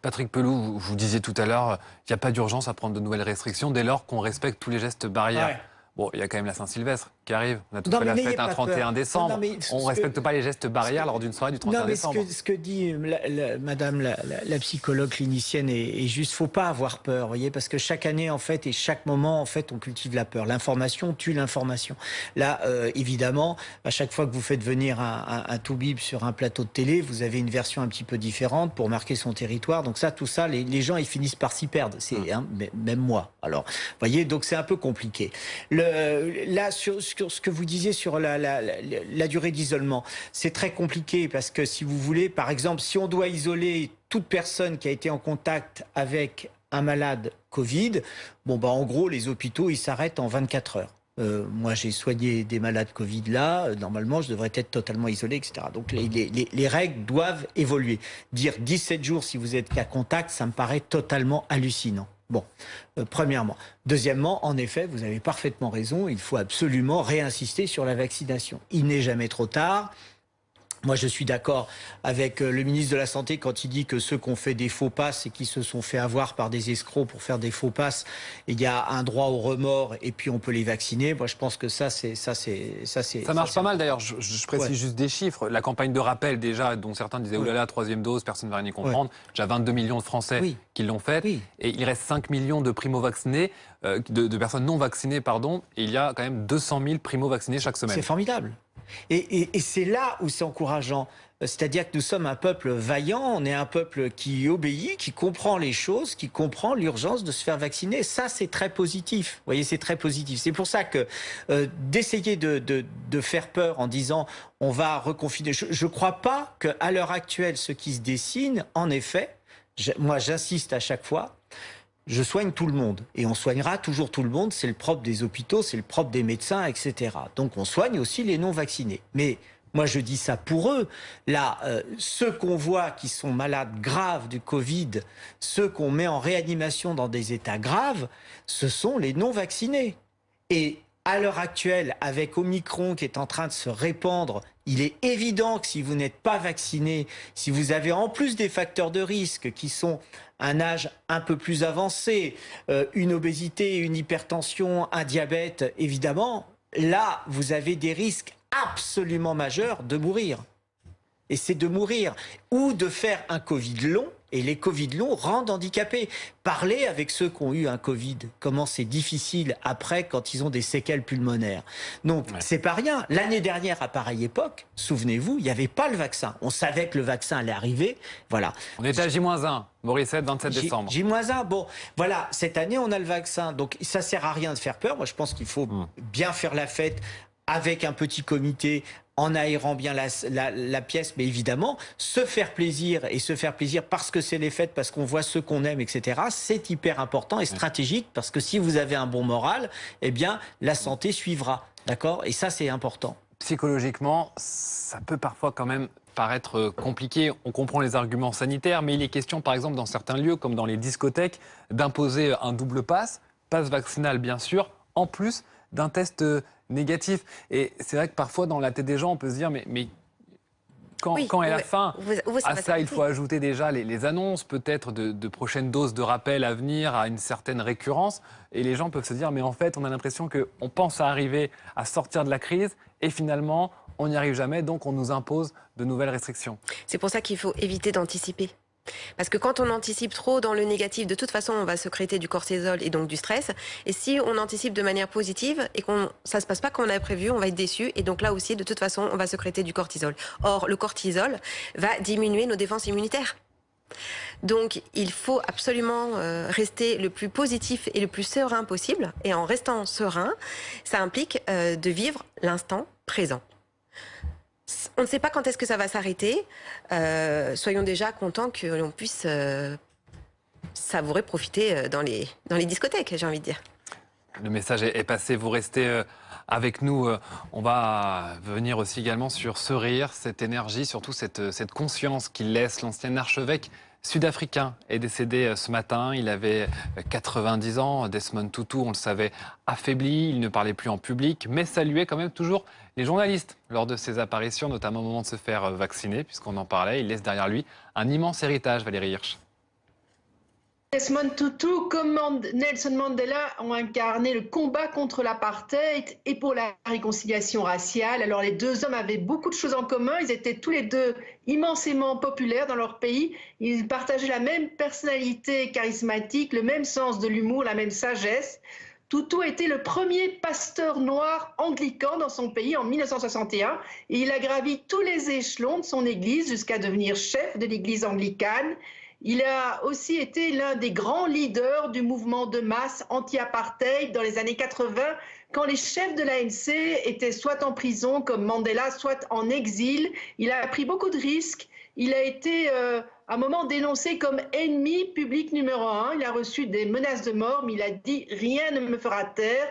Patrick Pelloux, vous disiez tout à l'heure, il n'y a pas d'urgence à prendre de nouvelles restrictions dès lors qu'on respecte tous les gestes barrières. Ouais. Bon, il y a quand même la Saint-Sylvestre qui arrive. On a tous fait la fête un 31 décembre. On ne respecte pas les gestes barrières lors d'une soirée du 31 décembre. Ce que dit madame la psychologue clinicienne est juste. Il ne faut pas avoir peur, voyez, parce que chaque année, en fait, et chaque moment, en fait, on cultive la peur. L'information tue l'information. Là, évidemment, à chaque fois que vous faites venir un toubib sur un plateau de télé, vous avez une version un petit peu différente pour marquer son territoire. Donc ça, tout ça, les gens, ils finissent par s'y perdre. Même moi. Alors, voyez, donc c'est un peu compliqué. Là, sur ce que vous disiez sur la durée d'isolement, c'est très compliqué parce que si vous voulez, par exemple, si on doit isoler toute personne qui a été en contact avec un malade Covid, en gros, les hôpitaux, ils s'arrêtent en 24 heures. Moi, j'ai soigné des malades Covid là. Normalement, je devrais être totalement isolé, etc. Donc, les règles doivent évoluer. Dire 17 jours si vous êtes cas contact, ça me paraît totalement hallucinant. Bon, premièrement. Deuxièmement, en effet, vous avez parfaitement raison, il faut absolument réinsister sur la vaccination. Il n'est jamais trop tard. Moi, je suis d'accord avec le ministre de la Santé quand il dit que ceux qui ont fait des faux passes et qui se sont fait avoir par des escrocs pour faire des faux passes, il y a un droit au remords et puis on peut les vacciner. Moi, je pense que ça marche pas mal d'ailleurs. Je précise juste des chiffres. La campagne de rappel déjà, dont certains disaient oulala, troisième dose, personne ne va rien y comprendre. Déjà 22 millions de Français qui l'ont faite. Et il reste 5 millions de primo-vaccinés, de personnes non vaccinées, pardon. Et il y a quand même 200 000 primo-vaccinés chaque semaine. C'est formidable. Et c'est là où c'est encourageant. C'est-à-dire que nous sommes un peuple vaillant, on est un peuple qui obéit, qui comprend les choses, qui comprend l'urgence de se faire vacciner. Ça, c'est très positif. Vous voyez, c'est très positif. C'est pour ça que d'essayer de faire peur en disant on va reconfiner. Je ne crois pas qu'à l'heure actuelle, ce qui se dessine, en effet, moi j'insiste à chaque fois, je soigne tout le monde. Et on soignera toujours tout le monde. C'est le propre des hôpitaux, c'est le propre des médecins, etc. Donc on soigne aussi les non-vaccinés. Mais moi je dis ça pour eux. Là, ceux qu'on voit qui sont malades graves du Covid, ceux qu'on met en réanimation dans des états graves, ce sont les non-vaccinés. Et à l'heure actuelle, avec Omicron qui est en train de se répandre, il est évident que si vous n'êtes pas vacciné, si vous avez en plus des facteurs de risque qui sont un âge un peu plus avancé, une obésité, une hypertension, un diabète, évidemment, là, vous avez des risques absolument majeurs de mourir. Et c'est de mourir ou de faire un Covid long. Et les Covid longs rendent handicapés. Parlez avec ceux qui ont eu un Covid, comment c'est difficile après quand ils ont des séquelles pulmonaires. Donc, c'est pas rien. L'année dernière, à pareille époque, souvenez-vous, il n'y avait pas le vaccin. On savait que le vaccin allait arriver. Voilà. On était à J-1, Morissette, 27 décembre. J-1, bon, voilà, cette année, on a le vaccin. Donc, ça sert à rien de faire peur. Moi, je pense qu'il faut bien faire la fête avec un petit comité, en aérant bien la pièce, mais évidemment, se faire plaisir parce que c'est les fêtes, parce qu'on voit ceux qu'on aime, etc., c'est hyper important et stratégique, parce que si vous avez un bon moral, eh bien, la santé suivra, d'accord ? Et ça, c'est important. Psychologiquement, ça peut parfois quand même paraître compliqué. On comprend les arguments sanitaires, mais il est question, par exemple, dans certains lieux, comme dans les discothèques, d'imposer un double pass vaccinal, bien sûr, en plus d'un test négatif. Et c'est vrai que parfois, dans la tête des gens, on peut se dire, mais quand est la fin ? À ça, il faut ajouter déjà les annonces, peut-être de prochaines doses de rappel à venir, à une certaine récurrence. Et les gens peuvent se dire, mais en fait, on a l'impression qu'on pense à arriver à sortir de la crise, et finalement, on n'y arrive jamais, donc on nous impose de nouvelles restrictions. C'est pour ça qu'il faut éviter d'anticiper. Parce que quand on anticipe trop dans le négatif, de toute façon, on va sécréter du cortisol et donc du stress. Et si on anticipe de manière positive et ça se passe pas comme on avait prévu, on va être déçu. Et donc là aussi, de toute façon, on va sécréter du cortisol. Or, le cortisol va diminuer nos défenses immunitaires. Donc, il faut absolument rester le plus positif et le plus serein possible. Et en restant serein, ça implique de vivre l'instant présent. On ne sait pas quand est-ce que ça va s'arrêter. Soyons déjà contents que l'on puisse savourer, profiter dans les discothèques, j'ai envie de dire. Le message est passé, vous restez avec nous. On va venir aussi également sur ce rire, cette énergie, surtout cette conscience qu'il laisse. L'ancien archevêque sud-africain est décédé ce matin. Il avait 90 ans. Desmond Tutu, on le savait, affaibli. Il ne parlait plus en public, mais saluait quand même toujours les journalistes lors de ses apparitions, notamment au moment de se faire vacciner, puisqu'on en parlait. Il laisse derrière lui un immense héritage, Valérie Hirsch. Desmond Tutu comme Nelson Mandela ont incarné le combat contre l'apartheid et pour la réconciliation raciale. Alors les deux hommes avaient beaucoup de choses en commun. Ils étaient tous les deux immensément populaires dans leur pays. Ils partageaient la même personnalité charismatique, le même sens de l'humour, la même sagesse. Tutu était le premier pasteur noir anglican dans son pays en 1961 et il a gravi tous les échelons de son église jusqu'à devenir chef de l'église anglicane. Il a aussi été l'un des grands leaders du mouvement de masse anti-apartheid dans les années 80, quand les chefs de l'ANC étaient soit en prison comme Mandela, soit en exil. Il a pris beaucoup de risques. Il a été à un moment dénoncé comme ennemi public numéro 1. Il a reçu des menaces de mort, mais il a dit « rien ne me fera taire ».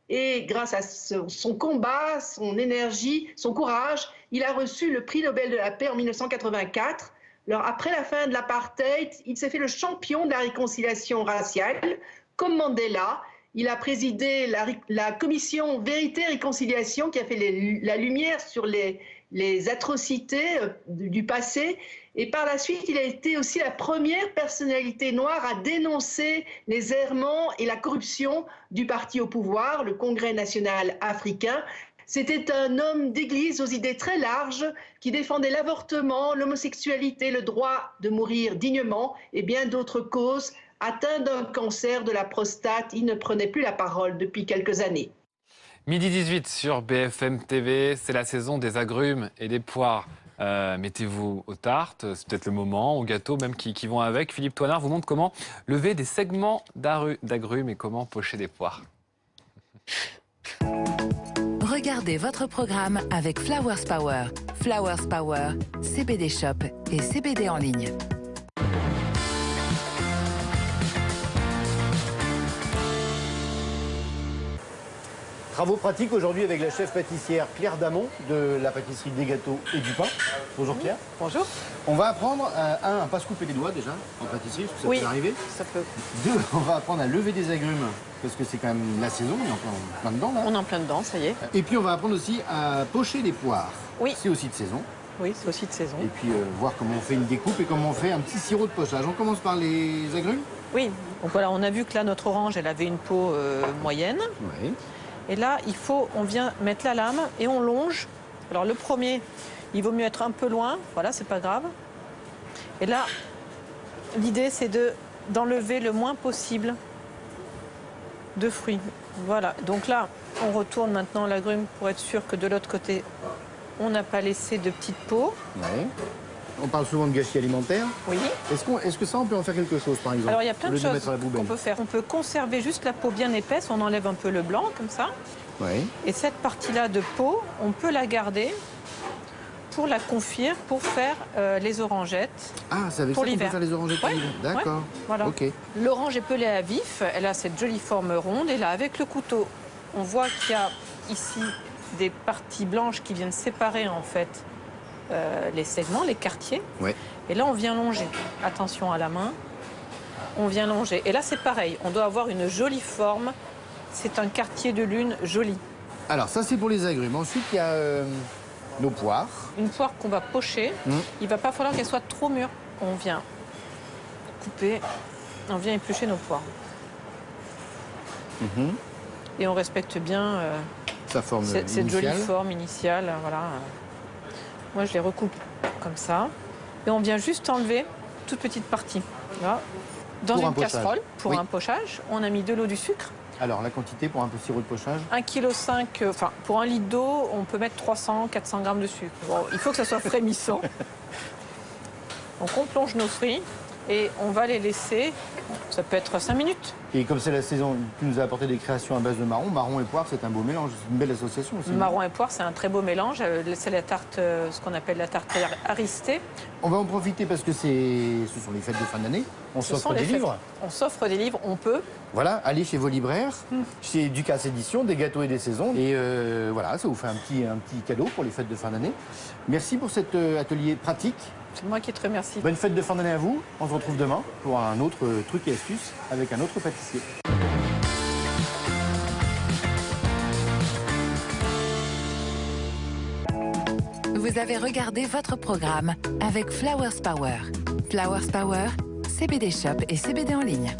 Et grâce à son combat, son énergie, son courage, il a reçu le prix Nobel de la paix en 1984. Alors, après la fin de l'apartheid, il s'est fait le champion de la réconciliation raciale. Comme Mandela, il a présidé la commission Vérité et Réconciliation qui a fait la lumière sur les atrocités du passé. Et par la suite, il a été aussi la première personnalité noire à dénoncer les errements et la corruption du parti au pouvoir, le Congrès national africain. C'était un homme d'église aux idées très larges qui défendait l'avortement, l'homosexualité, le droit de mourir dignement et bien d'autres causes. Atteint d'un cancer de la prostate, il ne prenait plus la parole depuis quelques années. Midi 18 sur BFM TV, c'est la saison des agrumes et des poires. Mettez-vous aux tartes, c'est peut-être le moment, aux gâteaux même qui vont avec. Philippe Toinard vous montre comment lever des segments d'agrumes et comment pocher des poires. Regardez votre programme avec Flowers Power. Flowers Power, CBD Shop et CBD en ligne. Travaux pratiques aujourd'hui avec la chef pâtissière Claire Damon de la pâtisserie des gâteaux et du pain. Bonjour Claire. Bonjour. On va apprendre à pas se couper les doigts déjà en pâtisserie, parce que ça peut arriver. Ça peut. 2, on va apprendre à lever des agrumes, parce que c'est quand même la saison, on est en plein dedans là. On est en plein dedans, ça y est. Et puis on va apprendre aussi à pocher des poires. Oui. C'est aussi de saison. Oui, c'est aussi de saison. Et puis voir comment on fait une découpe et comment on fait un petit sirop de pochage. On commence par les agrumes. Oui, donc voilà, on a vu que là notre orange, elle avait une peau moyenne. Oui. Et là, on vient mettre la lame et on longe. Alors le premier, il vaut mieux être un peu loin, voilà, c'est pas grave. Et là, l'idée c'est d'enlever le moins possible de fruits. Voilà, donc là, on retourne maintenant l'agrume pour être sûr que de l'autre côté, on n'a pas laissé de petites peaux. Oui. On parle souvent de gâchis alimentaire. Oui. Est-ce que ça, on peut en faire quelque chose, par exemple? Alors, il y a plein de choses qu'on peut faire. On peut conserver juste la peau bien épaisse, on enlève un peu le blanc, comme ça. Oui. Et cette partie-là de peau, on peut la garder pour la confire, pour faire les orangettes. Ah, c'est avec ça qu'on peut faire les orangettes pour l'hiver. D'accord. Ouais, voilà. Ok. L'orange est pelée à vif, elle a cette jolie forme ronde. Et là, avec le couteau, on voit qu'il y a ici des parties blanches qui viennent séparer, en fait, les segments, les quartiers. Ouais. Et là, on vient longer. Attention à la main. On vient longer. Et là, c'est pareil. On doit avoir une jolie forme. C'est un quartier de lune joli. Alors, ça, c'est pour les agrumes. Ensuite, il y a nos poires. Une poire qu'on va pocher. Il ne va pas falloir qu'elle soit trop mûre. On vient couper. On vient éplucher nos poires. Et on respecte bien sa forme cette jolie forme initiale. Voilà. Moi, je les recoupe comme ça. Et on vient juste enlever toute petite partie. Là. Dans Pour un une pochage. casserole, pour Oui. un pochage, on a mis de l'eau, du sucre. Alors, la quantité pour un peu de sirop de pochage? 1,5 kg, enfin, pour 1 litre d'eau, on peut mettre 300-400 grammes de sucre. Bon, il faut que ça soit frémissant. Donc, on plonge nos fruits et on va les laisser, ça peut être 5 minutes. Et comme c'est la saison, tu nous as apporté des créations à base de marron. Marron et poire, c'est un beau mélange. C'est une belle association aussi. Marron et poire, c'est un très beau mélange. C'est la tarte, ce qu'on appelle la tarte aristée. On va en profiter parce que ce sont les fêtes de fin d'année. On Ce sont s'offre les des fêtes. livres. On s'offre des livres, on peut. Voilà, allez chez vos libraires, chez Ducasse Édition, des gâteaux et des saisons. Et voilà, ça vous fait un petit cadeau pour les fêtes de fin d'année. Merci pour cet atelier pratique. C'est moi qui te remercie. Bonne fête de fin d'année à vous. On se retrouve demain pour un autre truc et astuce avec un autre pâtissier. Vous avez regardé votre programme avec Flowers Power. Flowers Power, CBD Shop et CBD en ligne.